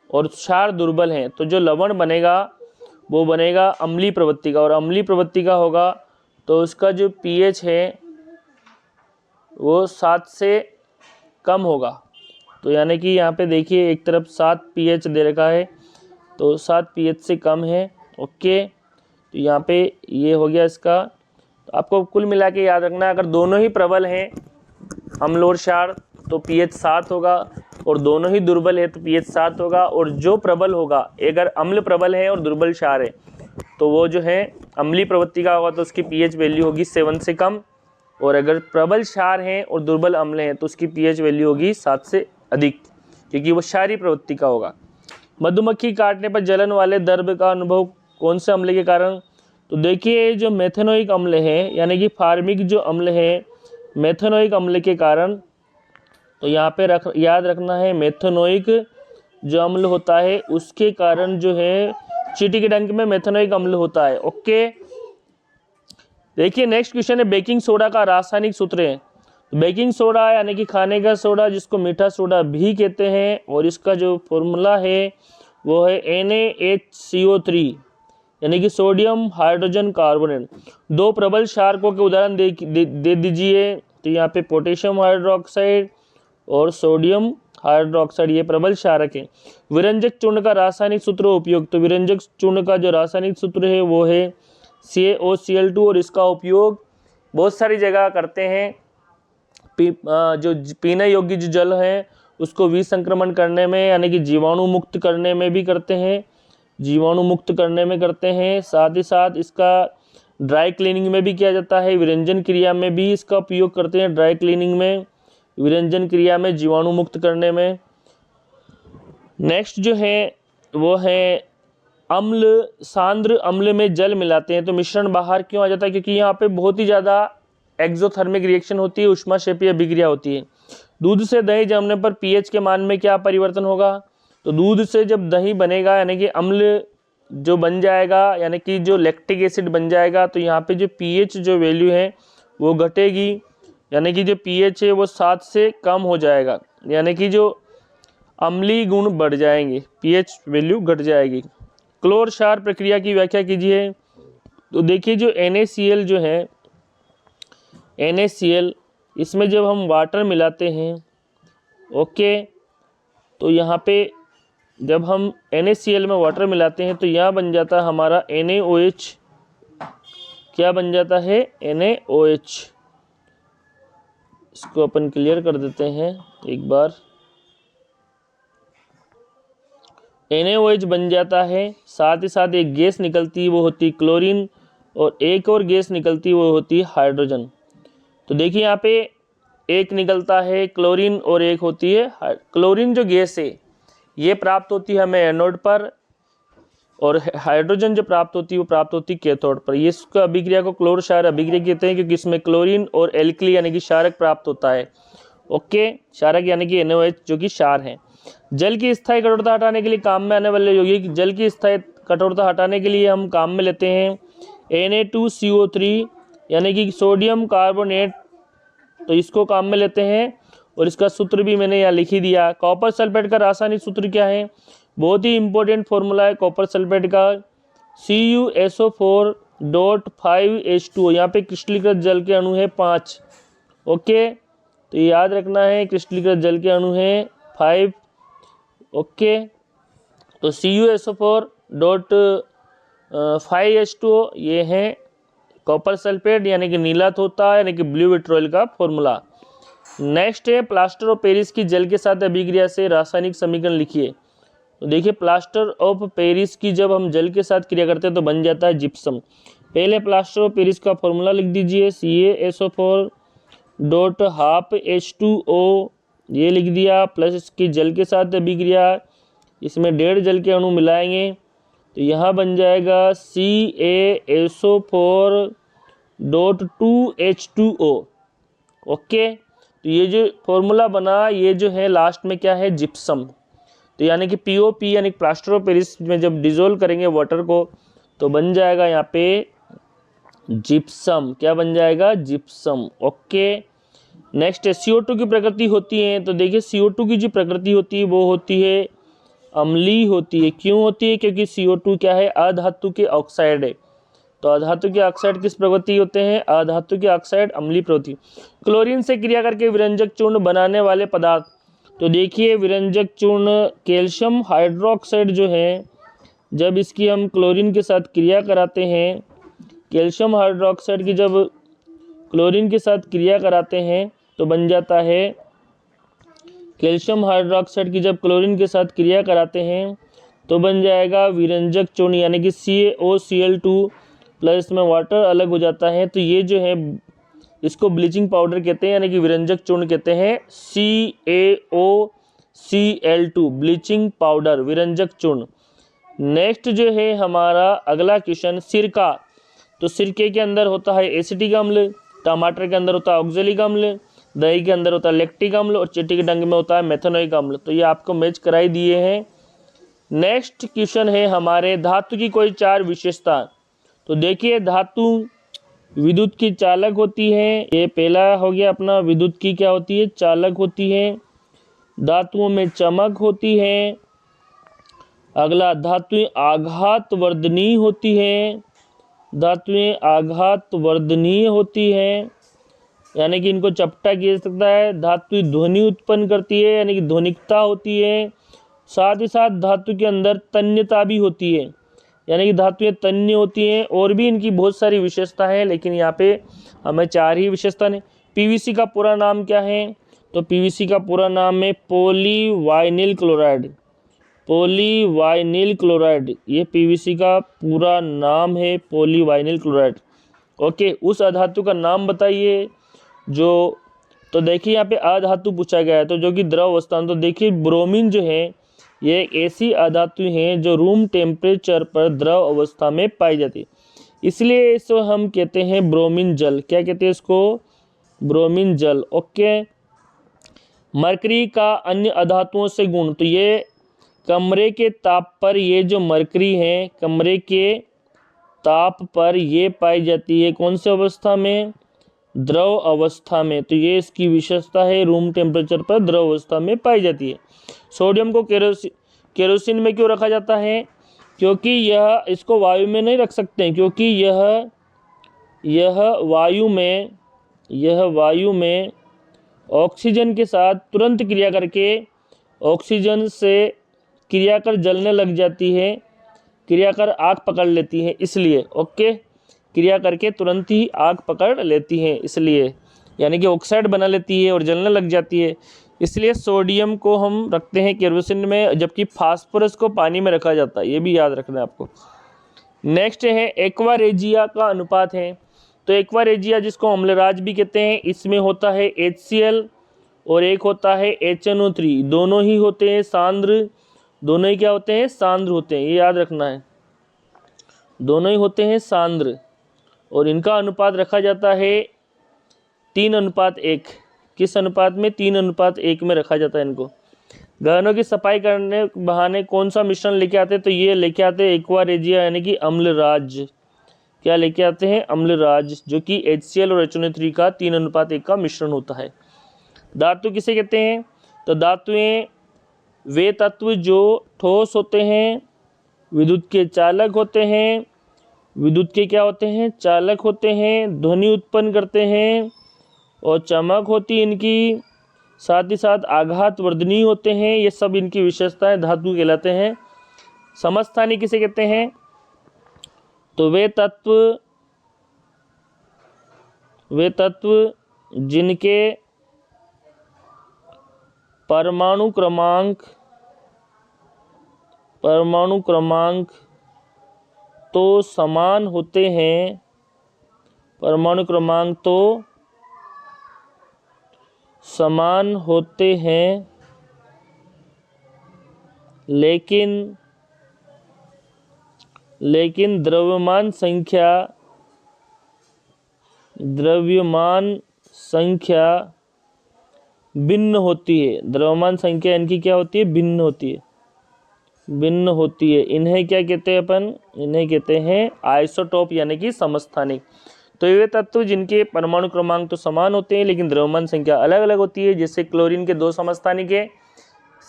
और क्षार दुर्बल है तो जो लवण बनेगा वो बनेगा अम्लीय प्रवृत्ति का, और अम्लीय प्रवृत्ति का होगा तो उसका जो pH है वो 7 से कम होगा। तो यानी कि यहाँ पे देखिए एक तरफ 7 pH दे रखा है, तो 7 pH से कम है, ओके। तो यहाँ पे ये हो गया इसका। तो आपको कुल मिला के याद रखना है, अगर दोनों ही प्रबल हैं अम्ल और क्षार तो pH 7 होगा, और दोनों ही दुर्बल है तो pH 7 होगा। और जो प्रबल होगा, अगर अम्ल प्रबल है और दुर्बल क्षार है तो वो जो है अम्लीय प्रवृत्ति का होगा तो उसकी pH वैल्यू होगी 7 से कम, और अगर प्रबल क्षार है और दुर्बल अम्ल है तो उसकी pH वैल्यू होगी 7 से अधिक, क्योंकि वो क्षारीय प्रवृत्ति का होगा। मधुमक्खी काटने पर जलन वाले दर्द का अनुभव कौन से अम्ल के कारण? तो देखिए जो मेथेनोइक अम्ल है, यानी कि फार्मिक जो अम्ल है मेथेनोइक अम्ल के कारण, तो यहाँ पे याद रखना है मेथेनोइक जो अम्ल होता है उसके कारण जो है चींटी के डंक में मेथेनोइक अम्ल होता है, ओके। देखिए नेक्स्ट क्वेश्चन है, बेकिंग सोडा का रासायनिक सूत्र है। तो बेकिंग सोडा यानी कि खाने का सोडा, जिसको मीठा सोडा भी कहते हैं, और इसका जो फॉर्मूला है वो है NaHCO3 यानी कि सोडियम हाइड्रोजन कार्बोनेट। दो प्रबल क्षारकों के उदाहरण दे दीजिए। तो यहाँ पे पोटेशियम हाइड्रोक्साइड और सोडियम हाइड्रोक्साइड ये प्रबल क्षारक है। विरंजक चूर्ण का रासायनिक सूत्र उपयोग। तो विरंजक चूर्ण का जो रासायनिक सूत्र है वो है CaOCl2, और इसका उपयोग बहुत सारी जगह करते हैं। जो पीने योग्य जो जल है उसको विसंक्रमण करने में, यानी कि जीवाणु मुक्त करने में भी करते हैं, जीवाणु मुक्त करने में करते हैं। साथ ही साथ इसका ड्राई क्लीनिंग में भी किया जाता है, विरंजन क्रिया में भी इसका उपयोग करते हैं, ड्राई क्लीनिंग में, विरंजन क्रिया में, जीवाणु मुक्त करने में। नेक्स्ट जो है वो है अम्ल, सांद्र अम्ल में जल मिलाते हैं तो मिश्रण बाहर क्यों आ जाता है? क्योंकि यहाँ पे बहुत ही ज़्यादा एक्सोथर्मिक रिएक्शन होती है, ऊष्माक्षेपीय अभिक्रिया होती है। दूध से दही जमने पर pH के मान में क्या परिवर्तन होगा? तो दूध से जब दही बनेगा यानी कि अम्ल जो बन जाएगा, यानी कि जो लैक्टिक एसिड बन जाएगा, तो यहाँ पे जो pH जो वैल्यू है वो घटेगी, यानी कि जो pH है वो 7 से कम हो जाएगा, यानी कि जो अम्लीय गुण बढ़ जाएंगे, pH वैल्यू घट जाएगी। क्लोर क्षार प्रक्रिया की व्याख्या कीजिए। तो देखिए जो NaCl जो है, NaCl, इसमें जब हम वाटर मिलाते हैं, ओके, तो यहाँ पे जब हम NaCl में वाटर मिलाते हैं तो यहाँ बन जाता है हमारा NaOH। क्या बन जाता है? NaOH। इसको अपन क्लियर कर देते हैं एक बार। NaOH बन जाता है, साथ ही साथ एक गैस निकलती है वो होती है क्लोरीन, और एक और गैस निकलती है वो होती है हाइड्रोजन। तो देखिए यहाँ पे एक निकलता है क्लोरीन और एक होती है क्लोरीन जो गैस है ये प्राप्त होती है हमें एनोड पर, और हाइड्रोजन जो प्राप्त होती है वो प्राप्त होती है कैथोड पर। ये इसका अभिक्रिया को क्लोर क्षार अभिक्रिया कहते हैं क्योंकि इसमें क्लोरीन और एल्कली यानी कि क्षारक प्राप्त होता है। ओके, क्षारक यानी कि NaOH जो कि क्षार है। जल की स्थायी कठोरता हटाने के लिए काम में आने वाले यौगिक, जल की स्थायी कठोरता हटाने के लिए हम काम में लेते हैं Na2CO3 यानी कि सोडियम कार्बोनेट, तो इसको काम में लेते हैं और इसका सूत्र भी मैंने यहाँ लिख ही दिया। कॉपर सल्फेट का रासायनिक सूत्र क्या है, बहुत ही इंपॉर्टेंट फॉर्मूला है कॉपर सल्फेट का, CuSO4.5H2O। यहाँ पे क्रिस्टलीकृत जल के अणु है 5। ओके, तो याद रखना है क्रिस्टलीकृत जल के अणु है 5। ओके, तो CuSO4.5H2O ये है कॉपर सल्फेट यानी कि नीला तोता यानी कि ब्लू विट्रोल का फॉर्मूला। नेक्स्ट है प्लास्टर ऑफ पेरिस की जल के साथ अभिक्रिया से रासायनिक समीकरण लिखिए। तो देखिए प्लास्टर ऑफ पेरिस की जब हम जल के साथ क्रिया करते हैं तो बन जाता है जिप्सम। पहले प्लास्टर ऑफ पेरिस का फॉर्मूला लिख दीजिए, CaSO4.12H2O ये लिख दिया, प्लस इसकी जल के साथ अभिक्रिया, इसमें 1.5 जल के अणु मिलाएंगे तो यहाँ बन जाएगा CaSO4.2H2O। ओके, तो ये जो फॉर्मूला बना ये जो है लास्ट में क्या है, जिप्सम। तो यानी कि POP यानी प्लास्टर ऑफ पेरिस में जब डिजोल्व करेंगे वाटर को तो बन जाएगा यहाँ पे जिप्सम। क्या बन जाएगा, जिप्सम। ओके, नेक्स्ट है CO2 की प्रकृति होती है। तो देखिए CO2 की जो प्रकृति होती है वो होती है अम्लीय होती है। क्यों होती है, क्योंकि CO2 क्या है, अधातु के ऑक्साइड है। तो अधातु के ऑक्साइड किस प्रवृत्ति होते हैं, अधातु के ऑक्साइड अम्लीय प्रवृत्ति। क्लोरीन से क्रिया करके विरंजक चूर्ण बनाने वाले पदार्थ। तो देखिए विरंजक चूर्ण कैल्शियम हाइड्रोक्साइड जो है, जब इसकी हम क्लोरीन के साथ क्रिया कराते हैं, कैल्शियम हाइड्रोक्साइड की जब क्लोरीन के साथ क्रिया कराते हैं तो बन जाता है, कैल्शियम हाइड्रोक्साइड की जब क्लोरीन के साथ क्रिया कराते हैं तो बन जाएगा विरंजक चूर्ण यानी कि CaOCl2 प्लस में वाटर अलग हो जाता है। तो ये जो है इसको ब्लीचिंग पाउडर कहते हैं यानी कि विरंजक चूर्ण कहते हैं, CaOCl2 ब्लीचिंग पाउडर विरंजक चूर्ण। नेक्स्ट जो है हमारा अगला क्वेश्चन, सिरका। तो सिरके के अंदर होता है एसिटिक अम्ल, टमाटर के अंदर होता है ऑक्जेलिक अम्ल, दही के अंदर होता है लैक्टिक अम्ल और चींटी के डंक में होता है मेथनोइक अम्ल। तो ये आपको मैच कराई दिए हैं। नेक्स्ट क्वेश्चन है हमारे धातु की कोई 4 विशेषता। तो देखिए धातु विद्युत की चालक होती है, ये पहला हो गया अपना, विद्युत की क्या होती है, चालक होती है। धातुओं में चमक होती है। अगला धातुएं आघात वर्धनीय होती है, धातुएं आघात वर्धनीय होती है यानी कि इनको चपटा किया जा सकता है। धातु ध्वनि उत्पन्न करती है यानी कि ध्वनिकता होती है। साथ ही साथ धातु के अंदर तन्यता भी होती है यानी कि धातुएं तन्य होती हैं। और भी इनकी बहुत सारी विशेषता है लेकिन यहाँ पे हमें 4 ही विशेषता है। PVC का पूरा नाम क्या है, तो PVC का पूरा नाम है पॉलीवाइनिल क्लोराइड। पॉलीवाइनिल क्लोराइड ये PVC का पूरा नाम है, पॉलीवाइनिल क्लोराइड। ओके, उस अधातु का नाम बताइए जो, तो देखिए यहाँ पे अधातु पूछा गया है तो जो कि द्रव अवस्था। तो देखिए ब्रोमीन जो है ये एक ऐसी अधातु है जो रूम टेम्परेचर पर द्रव अवस्था में पाई जाती है, इसलिए इसको हम कहते हैं ब्रोमीन जल। क्या कहते हैं इसको, ब्रोमीन जल। ओके, मरकरी का अन्य अधातुओं से गुण। तो ये कमरे के ताप पर ये जो मरकरी है, कमरे के ताप पर ये पाई जाती है कौन सी अवस्था में, द्रव अवस्था में। तो ये इसकी विशेषता है, रूम टेम्परेचर पर द्रव अवस्था में पाई जाती है। सोडियम को केरोसिन में क्यों रखा जाता है, क्योंकि यह इसको वायु में नहीं रख सकते क्योंकि यह वायु में ऑक्सीजन के साथ तुरंत क्रिया करके ऑक्सीजन से क्रिया कर जलने लग जाती है, क्रिया कर आग पकड़ लेती है, इसलिए। ओके, क्रिया करके तुरंत ही आग पकड़ लेती है इसलिए, यानी कि ऑक्साइड बना लेती है और जलने लग जाती है, इसलिए सोडियम को हम रखते हैं केरोसिन में, जबकि फास्फोरस को पानी में रखा जाता है। ये भी याद रखना है आपको। नेक्स्ट है एक्वा रेजिया का अनुपात है। तो एक्वारेजिया जिसको अम्लराज भी कहते हैं, इसमें होता है HCl और एक होता है HNO3। दोनों ही होते हैं सांद्र, दोनों ही क्या होते हैं, सांद्र होते हैं, ये याद रखना है, दोनों ही होते हैं सांद्र। और इनका अनुपात रखा जाता है 3:1। किस अनुपात में? 3:1 में रखा जाता है इनको। गहनों की सफाई करने बहाने कौन सा मिश्रण लेके आते हैं? तो ये लेके आते हैं एक्वारेजिया यानी कि अम्लराज। क्या लेके आते हैं? अम्लराज, जो कि HCl और HNO3 का 3:1 का मिश्रण होता है। धातु किसे कहते हैं? तो धातुएं वे तत्व जो ठोस होते हैं, विद्युत के चालक होते हैं, विद्युत के क्या होते हैं? चालक होते हैं, ध्वनि उत्पन्न करते हैं और चमक होती है इनकी, साथ ही साथ आघात वर्धनीय होते हैं। ये सब इनकी विशेषताएं धातु कहलाते हैं। समस्थानी किसे कहते हैं? तो वे तत्व जिनके परमाणु क्रमांक तो समान होते हैं, परमाणु क्रमांक तो समान होते हैं, लेकिन द्रव्यमान संख्या भिन्न होती है। द्रव्यमान संख्या इनकी क्या होती है? भिन्न होती है। इन्हें क्या कहते हैं अपन? इन्हें कहते हैं आइसोटोप यानी कि समस्थानिक। तो ये तत्व जिनके परमाणु क्रमांक तो समान होते हैं लेकिन द्रव्यमान संख्या अलग अलग होती है, जैसे क्लोरीन के 2 समस्थानिक है,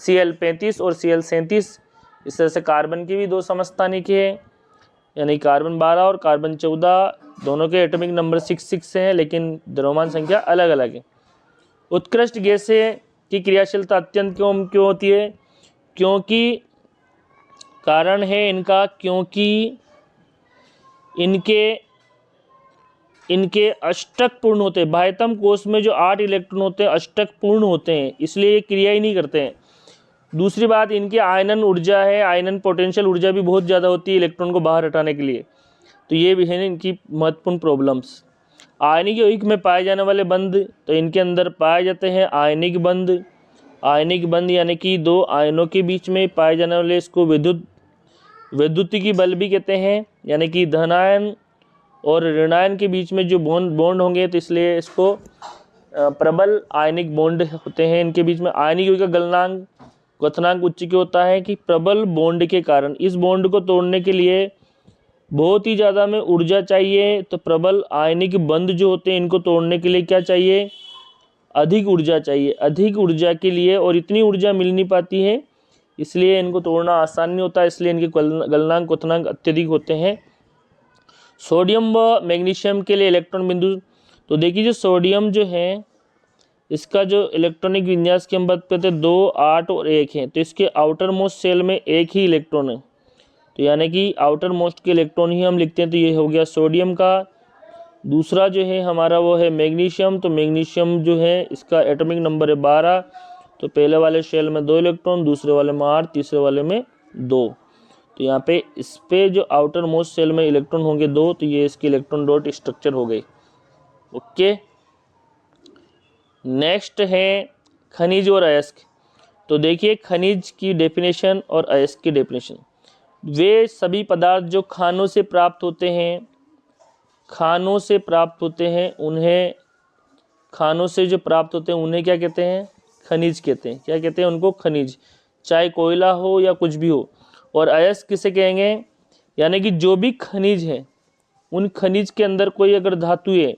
Cl35 और Cl37। इस तरह से कार्बन के भी 2 समस्थानिक है, यानी कार्बन 12 और कार्बन 14। दोनों के एटॉमिक नंबर 6 हैं लेकिन द्रव्यमान संख्या अलग अलग है। उत्कृष्ट गैसें की क्रियाशीलता अत्यंत क्यों होती है? क्योंकि कारण है इनका, क्योंकि इनके अष्टक पूर्ण होते हैं। बाह्यतम कोश में जो 8 इलेक्ट्रॉन होते हैं अष्टक पूर्ण होते हैं, इसलिए ये क्रिया ही नहीं करते हैं। दूसरी बात, इनकी आयनन ऊर्जा है, आयनन पोटेंशियल ऊर्जा भी बहुत ज़्यादा होती है इलेक्ट्रॉन को बाहर हटाने के लिए। तो ये भी है इनकी महत्वपूर्ण प्रॉब्लम्स। आयनिक यौगिक में पाए जाने वाले बंध, तो इनके अंदर पाए जाते हैं आयनिक बंध। आयनिक बंध यानी कि 2 आयनों के बीच में पाए जाने वाले, इसको वैद्युतिकी बल भी कहते हैं, यानी कि धनायन और ऋणायन के बीच में जो बॉन्ड होंगे, तो इसलिए इसको प्रबल आयनिक बॉन्ड होते हैं इनके बीच में। आयनिक यौगिक का गलनांक क्वथनांक उच्च क्यों होता है? कि प्रबल बॉन्ड के कारण। इस बॉन्ड को तोड़ने के लिए बहुत ही ज़्यादा में ऊर्जा चाहिए, तो प्रबल आयनिक बंध जो होते हैं इनको तोड़ने के लिए क्या चाहिए? अधिक ऊर्जा चाहिए। अधिक ऊर्जा के लिए, और इतनी ऊर्जा मिल नहीं पाती है, इसलिए इनको तोड़ना आसान नहीं होता, इसलिए इनके गलनांक क्वथनांक अत्यधिक होते हैं। सोडियम व मैग्नीशियम के लिए इलेक्ट्रॉन बिंदु, तो देखिए जो सोडियम जो है इसका जो इलेक्ट्रॉनिक विन्यास की हम बात करते हैं 2, 8 और 1 है, तो इसके आउटर मोस्ट शेल में एक ही इलेक्ट्रॉन है, तो यानी कि आउटर मोस्ट के इलेक्ट्रॉन ही हम लिखते हैं। तो ये हो गया सोडियम का। दूसरा जो है हमारा वो है मैग्नीशियम। तो मैग्नीशियम जो है इसका एटॉमिक नंबर है 12, तो पहले वाले शेल में 2 इलेक्ट्रॉन, दूसरे वाले में 8, तीसरे वाले में 2। तो यहाँ पे इस पे जो आउटर मोस्ट शेल में इलेक्ट्रॉन होंगे 2, तो ये इसकी इलेक्ट्रॉन डॉट स्ट्रक्चर हो गई। ओके, नेक्स्ट है खनिज और अयस्क। तो देखिए खनिज की डेफिनेशन और अयस्क की डेफिनेशन। वे सभी पदार्थ जो खानों से प्राप्त होते हैं, उन्हें खानों से जो प्राप्त होते हैं उन्हें क्या कहते हैं? खनिज कहते हैं। क्या कहते हैं उनको? खनिज। चाहे कोयला हो या कुछ भी हो। और अयस्क किसे कहेंगे? यानी कि जो भी खनिज है, उन खनिज के अंदर कोई अगर धातु है,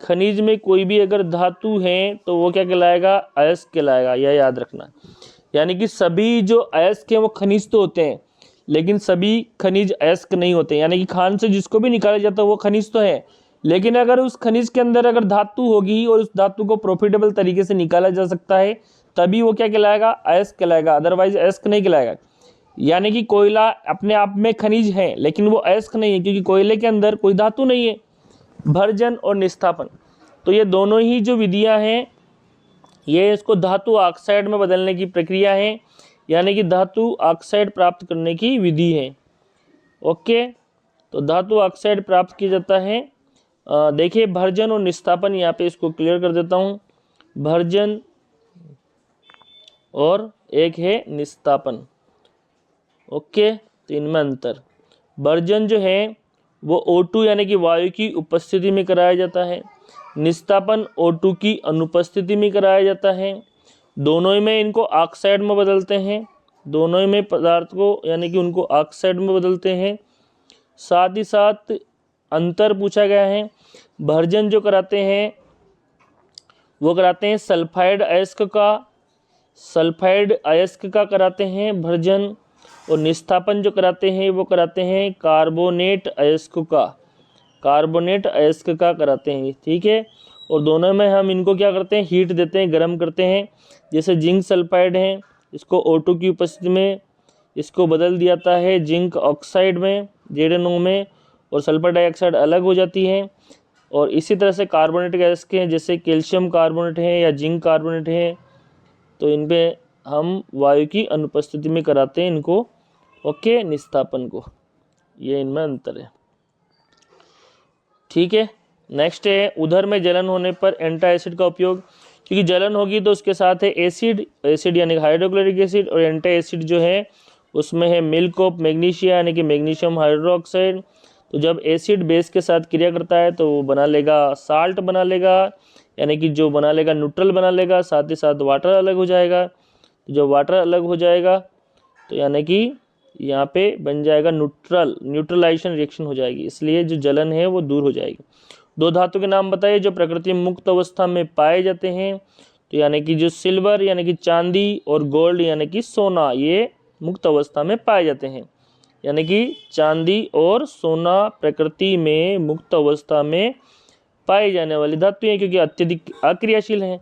खनिज में कोई भी अगर धातु है तो वो क्या कहलाएगा? अयस्क कहलाएगा। यह याद रखना। यानी कि सभी जो अयस्क हैं वो खनिज तो होते हैं, लेकिन सभी खनिज अयस्क नहीं होते। यानी कि खान से जिसको भी निकाला जाता है वो खनिज तो है, लेकिन अगर उस खनिज के अंदर अगर धातु होगी और उस धातु को प्रॉफिटेबल तरीके से निकाला जा सकता है, तभी वो क्या कहलाएगा? अयस्क कहलाएगा, अदरवाइज अयस्क नहीं कहलाएगा। यानी कि कोयला अपने आप में खनिज है, लेकिन वो अयस्क नहीं है, क्योंकि कोयले के अंदर कोई धातु नहीं है। भर्जन और निस्थापन, तो ये दोनों ही जो विधियां हैं, ये इसको धातु ऑक्साइड में बदलने की प्रक्रिया है, यानी कि धातु ऑक्साइड प्राप्त करने की विधि है। ओके, तो धातु ऑक्साइड प्राप्त किया जाता है देखिए भर्जन और निस्तापन, यहाँ पे इसको क्लियर कर देता हूँ। भर्जन और एक है निस्तापन। ओके, तो इनमें अंतर। भर्जन जो है वो O2 यानी कि वायु की उपस्थिति में कराया जाता है। निस्तापन O2 की अनुपस्थिति में कराया जाता है। दोनों ही में इनको ऑक्साइड में बदलते हैं, दोनों ही में पदार्थ को यानी कि उनको ऑक्साइड में बदलते हैं। साथ ही साथ अंतर पूछा गया है। भर्जन जो कराते हैं वो कराते हैं सल्फाइड अयस्क का कराते हैं भर्जन, और निस्तापन जो कराते हैं वो कराते हैं कार्बोनेट अयस्क का कराते हैं। ठीक है, और दोनों में हम इनको क्या करते हैं, हीट देते हैं, गर्म करते हैं। जैसे जिंक सल्फाइड है, इसको O2 की उपस्थिति में इसको बदल दिया जाता है जिंक ऑक्साइड में ZnO में, और सल्फर डाइऑक्साइड अलग हो जाती है। और इसी तरह से कार्बोनेट गैस के हैं, जैसे कैल्शियम कार्बोनेट है या जिंक कार्बोनेट है, तो इन पे हम वायु की अनुपस्थिति में कराते हैं इनको। ओके, निस्तापन को, ये इनमें अंतर है। ठीक है, नेक्स्ट है उधर में जलन होने पर एंटा एसिड का उपयोग। क्योंकि जलन होगी तो उसके साथ है एसिड यानी हाइड्रोक्लोरिक एसिड, और एंटा एसिड जो है उसमें है मिल्क ऑफ मैग्नीशिया यानी कि मैग्नीशियम हाइड्रोक्साइड। तो जब एसिड बेस के साथ क्रिया करता है तो वो बना लेगा साल्ट बना लेगा, यानी कि जो बना लेगा न्यूट्रल बना लेगा, साथ ही साथ वाटर अलग हो जाएगा। तो जब वाटर अलग हो जाएगा तो यानी कि यहाँ पे बन जाएगा न्यूट्रलाइजेशन रिएक्शन हो जाएगी, इसलिए जो जलन है वो दूर हो जाएगी। दो धातु के नाम बताइए जो प्रकृति में मुक्त अवस्था में पाए जाते हैं। तो यानी कि जो सिल्वर यानी कि चांदी और गोल्ड यानी कि सोना, ये मुक्त अवस्था में पाए जाते हैं। यानी कि चांदी और सोना प्रकृति में मुक्त अवस्था में पाई जाने वाली धातु हैं, क्योंकि अत्यधिक अक्रियाशील हैं।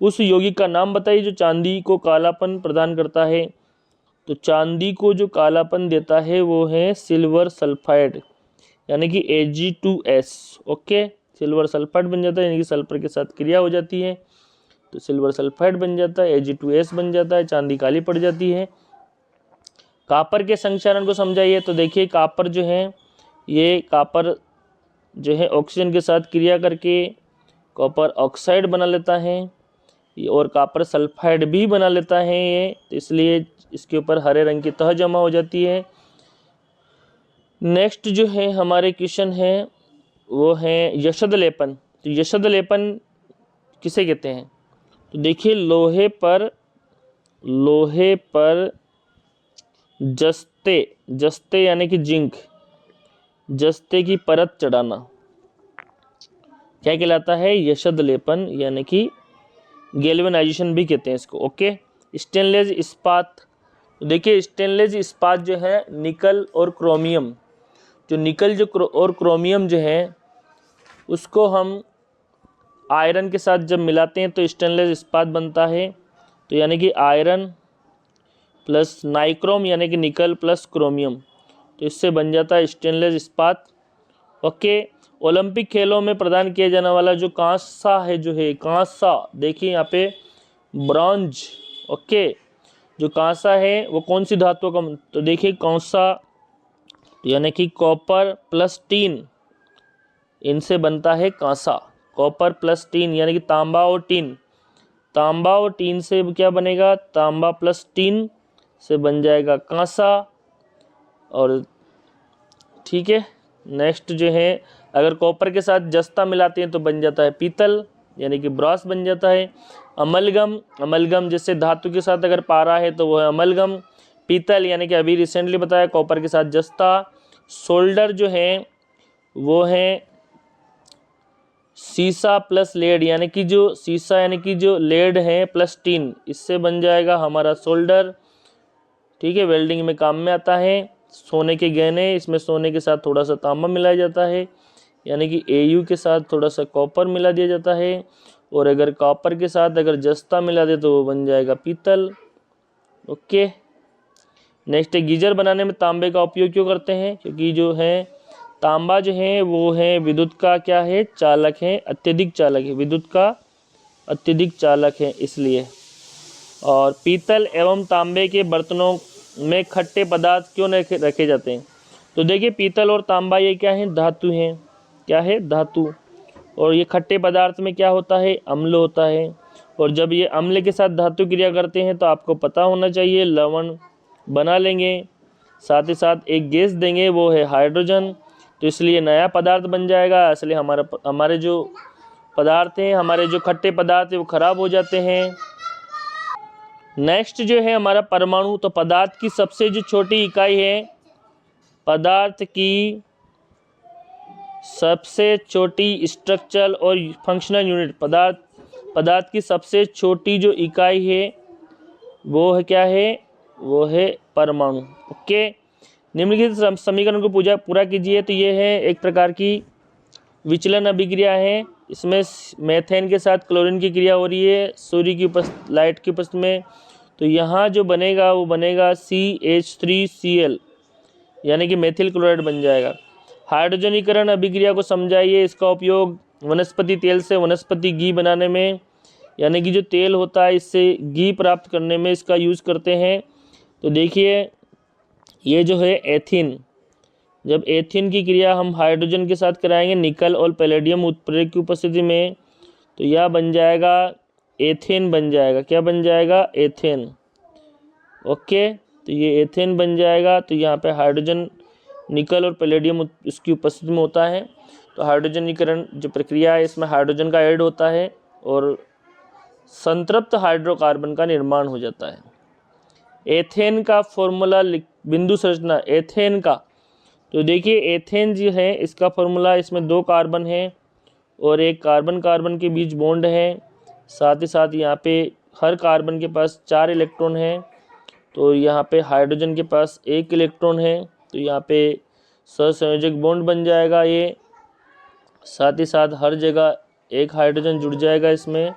उस यौगिक का नाम बताइए जो चांदी को कालापन प्रदान करता है। तो चांदी को जो कालापन देता है वो है सिल्वर सल्फाइड यानी कि Ag2S। ओके, सिल्वर सल्फाइड बन जाता है, यानी कि सल्फर के साथ क्रिया हो जाती है तो सिल्वर सल्फाइड बन जाता है, Ag2S बन जाता है, चांदी काली पड़ जाती है। कापर के संचरण को समझाइए। तो देखिए कापर जो है, ये कापर जो है ऑक्सीजन के साथ क्रिया करके कॉपर ऑक्साइड बना लेता है, और कापर सल्फाइड भी बना लेता है ये, तो इसलिए इसके ऊपर हरे रंग की तह जमा हो जाती है। नेक्स्ट जो है हमारे क्वेश्चन है वो है यशद लेपन। तो यशद लेपन किसे कहते हैं? तो देखिए लोहे पर जस्ते यानी कि जिंक, जस्ते की परत चढ़ाना क्या कहलाता है? यशद लेपन यानी कि गैल्वेनाइजेशन भी कहते हैं इसको। ओके, स्टेनलेस इस्पात। तो देखिए स्टेनलेस इस्पात जो है निकल और क्रोमियम, जो निकल और क्रोमियम जो है उसको हम आयरन के साथ जब मिलाते हैं तो स्टेनलेस इस्पात बनता है। तो यानी कि आयरन प्लस नाइक्रोम यानी कि निकल प्लस क्रोमियम, तो इससे बन जाता है स्टेनलेस इस्पात। ओके, ओलंपिक खेलों में प्रदान किया जाने वाला जो कांसा है, जो है कांसा, देखिए यहाँ पे ब्रॉन्ज। ओके, जो कांसा है वो कौन सी धातु का? तो देखिए कांसा यानी कि कॉपर प्लस टीन, इनसे बनता है कांसा। कॉपर प्लस टीन यानी कि तांबा और टीन, तांबा और टीन से क्या बनेगा? तांबा प्लस टीन से बन जाएगा कांसा। और ठीक है, नेक्स्ट जो है अगर कॉपर के साथ जस्ता मिलाते हैं तो बन जाता है पीतल यानी कि ब्रॉस बन जाता है। अमलगम जैसे धातु के साथ अगर पारा है तो वो है अमलगम। पीतल यानी कि अभी रिसेंटली बताया कॉपर के साथ जस्ता। सोल्डर जो है वो है सीसा प्लस लेड यानी कि जो सीसा यानी कि जो लेड है प्लस टीन, इससे बन जाएगा हमारा सोल्डर। ठीक है, वेल्डिंग में काम में आता है। सोने के गहने, इसमें सोने के साथ थोड़ा सा तांबा मिलाया जाता है यानी कि Au के साथ थोड़ा सा कॉपर मिला दिया जाता है, और अगर कॉपर के साथ अगर जस्ता मिला दे तो वो बन जाएगा पीतल। ओके, नेक्स्ट है गीजर बनाने में तांबे का उपयोग क्यों करते हैं? क्योंकि जो है तांबा जो है वो है विद्युत का क्या है? चालक है, अत्यधिक चालक है, विद्युत का अत्यधिक चालक है इसलिए। और पीतल एवं तांबे के बर्तनों में खट्टे पदार्थ क्यों रखे जाते हैं? तो देखिए पीतल और तांबा ये क्या है? धातु हैं, क्या है, धातु। और ये खट्टे पदार्थ में क्या होता है, अम्ल होता है। और जब ये अम्ल के साथ धातु क्रिया करते हैं तो आपको पता होना चाहिए लवण बना लेंगे, साथ ही साथ एक गैस देंगे, वो है हाइड्रोजन। तो इसलिए नया पदार्थ बन जाएगा। इसलिए हमारे जो पदार्थ हैं, हमारे जो खट्टे पदार्थ हैं वो खराब हो जाते हैं। नेक्स्ट जो है हमारा परमाणु। तो पदार्थ की सबसे जो छोटी इकाई है, पदार्थ की सबसे छोटी स्ट्रक्चरल और फंक्शनल यूनिट, पदार्थ की सबसे छोटी जो इकाई है वो है क्या है, वो है परमाणु। ओके, निम्नलिखित समीकरण को पूरा कीजिए। तो ये है एक प्रकार की विचलन अभिक्रिया है। इसमें मेथेन के साथ क्लोरीन की क्रिया हो रही है सूर्य की लाइट की उपस्थिति में। तो यहाँ जो बनेगा वो बनेगा CH3Cl, यानी कि मेथिल क्लोराइड बन जाएगा। हाइड्रोजनीकरण अभिक्रिया को समझाइए। इसका उपयोग वनस्पति तेल से वनस्पति घी बनाने में, यानी कि जो तेल होता है इससे घी प्राप्त करने में इसका यूज़ करते हैं। तो देखिए ये जो है एथीन, जब एथीन की क्रिया हम हाइड्रोजन के साथ कराएंगे निकल और पैलेडियम उत्प्रेरक की उपस्थिति में, तो यह बन जाएगा एथेन बन जाएगा। क्या बन जाएगा, एथेन। ओके, तो ये एथेन बन जाएगा। तो यहाँ पे हाइड्रोजन, निकल और पैलेडियम इसकी उपस्थिति में होता है। तो हाइड्रोजनीकरण जो प्रक्रिया है इसमें हाइड्रोजन का ऐड होता है और संतृप्त हाइड्रोकार्बन का निर्माण हो जाता है। एथेन का फॉर्मूला बिंदु संरचना एथेन का। तो देखिए एथेन जो है इसका फॉर्मूला, इसमें 2 कार्बन है और एक कार्बन कार्बन के बीच बॉन्ड है। साथ ही साथ यहाँ पे हर कार्बन के पास 4 इलेक्ट्रॉन हैं। तो यहाँ पे हाइड्रोजन के पास 1 इलेक्ट्रॉन है। तो यहाँ पे सहसंयोजक बॉन्ड बन जाएगा ये। साथ ही साथ हर जगह एक हाइड्रोजन जुड़ जाएगा इसमें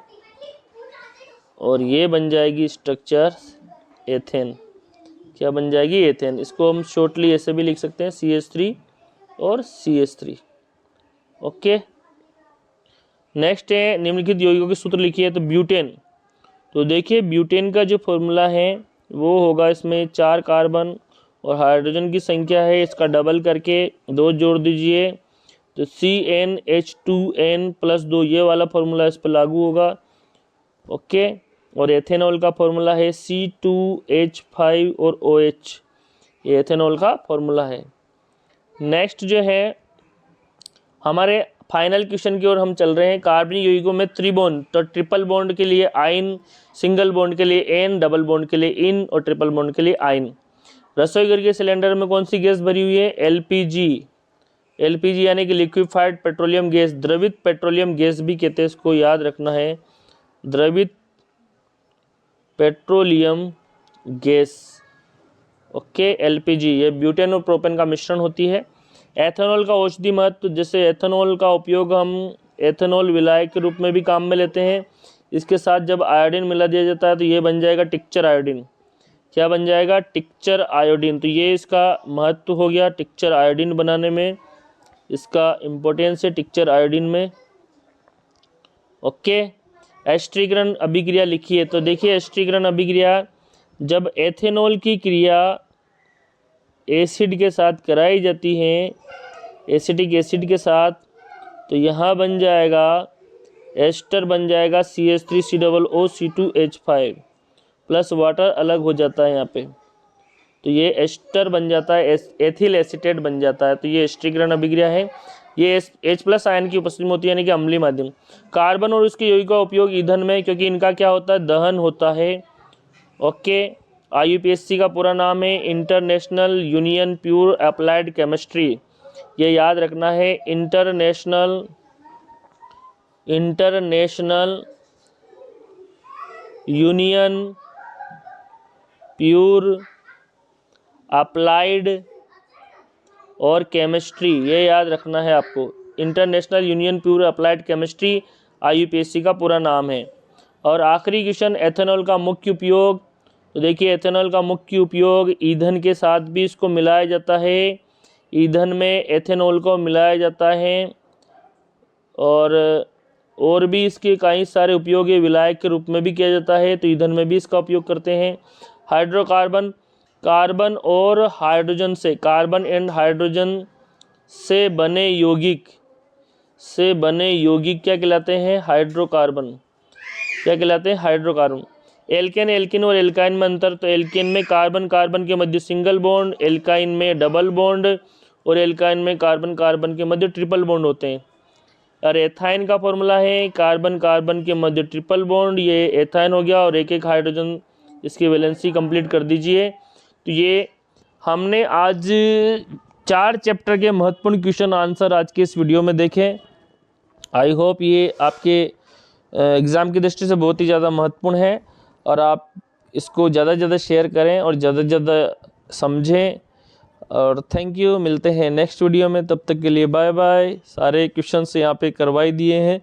और ये बन जाएगी स्ट्रक्चर एथेन। क्या बन जाएगी, एथेन। इसको हम शॉर्टली ऐसे भी लिख सकते हैं CH3 और CH3। ओके, नेक्स्ट है निम्नलिखित यौगिकों के सूत्र लिखिए। तो ब्यूटेन। तो देखिए ब्यूटेन का जो फॉर्मूला है वो होगा, इसमें 4 कार्बन और हाइड्रोजन की संख्या है, इसका डबल करके 2 जोड़ दीजिए। तो CnH2n+2 ये वाला फॉर्मूला इस पर लागू होगा। ओके, और एथेनॉल का फॉर्मूला है C2H5 और OH, ये एथेनॉल का फॉर्मूला है। नेक्स्ट जो है हमारे फाइनल क्वेश्चन की ओर हम चल रहे हैं। कार्बनिक यौगिकों में त्रिबॉन्ड, तो ट्रिपल बॉन्ड के लिए आइन, सिंगल बॉन्ड के लिए एन, डबल बॉन्ड के लिए इन और ट्रिपल बॉन्ड के लिए आइन। रसोई घर के सिलेंडर में कौन सी गैस भरी हुई है, एलपीजी यानी कि लिक्विफाइड पेट्रोलियम गैस, द्रवित पेट्रोलियम गैस भी कहते हैं, इसको याद रखना है, द्रवित पेट्रोलियम गैस। ओके, एलपीजी ये ब्यूटेन और प्रोपेन का मिश्रण होती है। एथेनॉल का औषधि महत्व, जैसे एथेनॉल का उपयोग हम एथेनॉल विलायक के रूप में भी काम में लेते हैं। इसके साथ जब आयोडीन मिला दिया जाता है तो ये बन जाएगा टिक्चर आयोडीन। क्या बन जाएगा, टिक्चर आयोडीन। तो ये इसका महत्व हो गया टिक्चर आयोडीन बनाने में, इसका इम्पोर्टेंस है टिक्चर आयोडीन में। ओके, एस्ट्रीकरण अभिक्रिया लिखिए। तो देखिए एस्ट्रीकरण अभिक्रिया, जब एथेनॉल की क्रिया एसिड के साथ कराई जाती है, एसिटिक एसिड के साथ, तो यहाँ बन जाएगा एस्टर बन जाएगा CH3COO2H5 प्लस वाटर अलग हो जाता है यहाँ पे, तो ये एस्टर बन जाता है, एथिल एसीटेट बन जाता है। तो ये एस्ट्रीकरण अभिक्रिया है। ये H+ आयन की उपस्थिति में होती है, यानी कि अम्लीय माध्यम। कार्बन और उसके यौगिक का उपयोग ईंधन में, क्योंकि इनका क्या होता है, दहन होता है। ओके, IUPAC का पूरा नाम है international union pure applied chemistry. ये याद रखना है, इंटरनेशनल यूनियन प्योर अप्लाइड और केमिस्ट्री, ये याद रखना है आपको। International union pure applied chemistry IUPAC का पूरा नाम है। और आखिरी क्वेश्चन, एथेनॉल का मुख्य उपयोग। तो देखिए एथेनॉल का मुख्य उपयोग ईंधन के साथ भी इसको मिलाया जाता है, ईंधन में एथेनॉल को मिलाया जाता है, और भी इसके कई सारे उपयोग है, विलायक के रूप में भी किया जाता है, तो ईंधन में भी इसका उपयोग करते हैं। हाइड्रोकार्बन, कार्बन और हाइड्रोजन से, कार्बन एंड हाइड्रोजन से बने यौगिक, से बने यौगिक क्या कहलाते हैं? हाइड्रोकार्बन। क्या कहलाते हैं? हाइड्रोकार्बन। एल्केन, एल्किन और एल्काइन में अंतर, तो एल्केन में कार्बन कार्बन के मध्य सिंगल बॉन्ड, एल्काइन में डबल बॉन्ड, और एल्काइन में कार्बन कार्बन के मध्य ट्रिपल बॉन्ड होते हैं। और एथाइन का फॉर्मूला है कार्बन कार्बन के मध्य ट्रिपल बॉन्ड, ये एथाइन हो गया, और एक एक हाइड्रोजन इसकी वैलेंसी कंप्लीट कर दीजिए। तो ये हमने आज 4 चैप्टर के महत्वपूर्ण क्वेश्चन आंसर आज के इस वीडियो में देखे। आई होप ये आपके एग्ज़ाम की दृष्टि से बहुत ही ज़्यादा महत्वपूर्ण है, और आप इसको ज़्यादा से ज़्यादा शेयर करें और ज़्यादा से ज़्यादा समझें। और थैंक यू, मिलते हैं नेक्स्ट वीडियो में, तब तक के लिए बाय बाय। सारे क्वेश्चंस यहाँ पे करवाई दिए हैं।